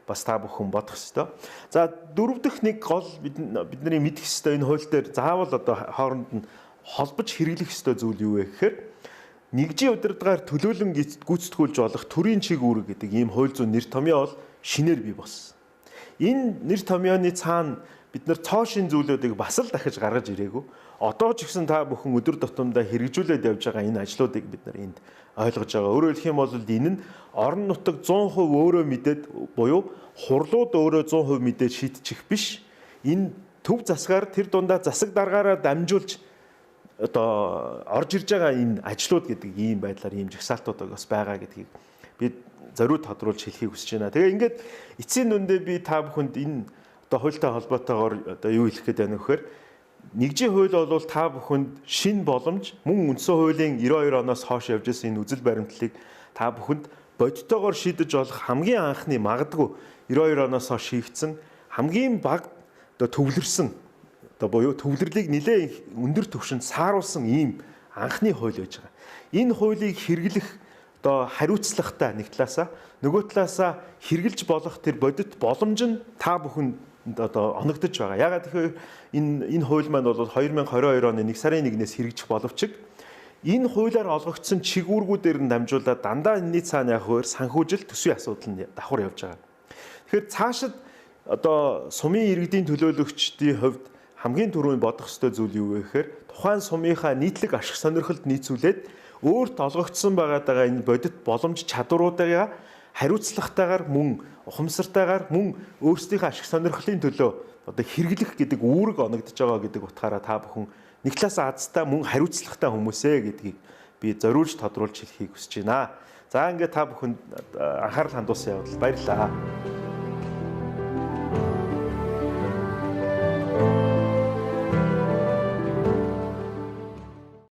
бас та бүхэн бодох ёстой. За дөрөв дэх нэг гол бидний мэдэх ёстой энэ хууль дээр заавал одоо хооронд нь холбож хэрэглэх ёстой зүйл юу вэ гэхээр нэгжийн удирдгаар төлөөлөн гүйцэтгүүлж болох төрийн чиг үүрэг гэдэг ийм хууль зүйн нэр томьёо бол шинээр бий болсон. Энэ нэр томьёоны цаана бид нар цоо шин зүйлүүдийг бас л дахиж гаргаж ирээгүй. Одоо ч гэсэн та бүхэн өдөр тутамдаа хэрэгжүүлээд явж байгаа энэ ажлуудыг бид нар энд ойлгож байгаа. Өөрөөр хэлэх юм бол энэ нь орон нутаг 100% өөрөө мэдээд буюу хурлууд өөрөө 100% мэдээд шийдчих биш. Энэ төв засгаар тэр дундаа засаг даргаараа дамжуулж одоо орж ирж байгаа энэ ажлууд гэдэг ийм байдлаар ийм жагсаалтууд бас байгаа гэдгийг би зориуд тодруулж хэлхийг хүсэж байна. Тэгээ ингээд эцсийн дүндээ би та бүхэнд энэ одоо хуультай холбоотойгоор одоо юу хэлэх гээд байна вэ гэхээр нэгжийн хууль бол та бүхэнд шин боломж мөн үндсэн хуулийн 92 оноос хойш явж ирсэн энэ үзэл баримтлалыг та бүхэнд бодитоогоор шийдэж болох хамгийн анхны магадгүй 92 оноос хойш шийгдсэн хамгийн бага одоо төвлөрсөн одоо буюу төвлөрлийг нэлээд өндөр түвшинд сааруулсан ийм анхны хууль байж байгаа. Энэ хуулийг хэрэглэх одоо хариуцлагатай нэг талаасаа нөгөө талаасаа хэрэгжилж болох тэр бодит боломж нь та бүхэнд одоо оногдож байгаа. Ягаад тэгэхээр энэ хууль маань бол 2022 оны 1 сарын 1-ээс хэрэгжих боловч энэ хуулиар олгогдсон чиг үүргүүдээр нь дамжуулаад дандаа энэний цаана яг хуур санхүүжил төсвийн асуудал нь давхар явж байгаа. Тэгэхээр цаашид одоо сумын иргэдийн төлөөлөгчдийн хувьд хамгийн түрүүнд бодох ёстой зүйл юу вэ гэхээр тухайн сумынхаа нийтлэг ашиг сонирхолд нийцүүлээд өөрт олгогдсон байгаа энэ бодит боломж чадваруудаа хариуцлагатайгаар мөн ухамсартайгаар мөн өөрсдийнхөө ашиг сонирхлын төлөө одоо хэрэглэх гэдэг үүрэг оногдож байгаа гэдэг утгаараа та бүхэн нэг талаас азтай мөн хариуцлагатай хүмүүсээ гэдгийг би зориулж тодруулж хэлхийг хүсэж байна. За ингээд та бүхэнд анхаарал хандуулсан явдал баярлалаа.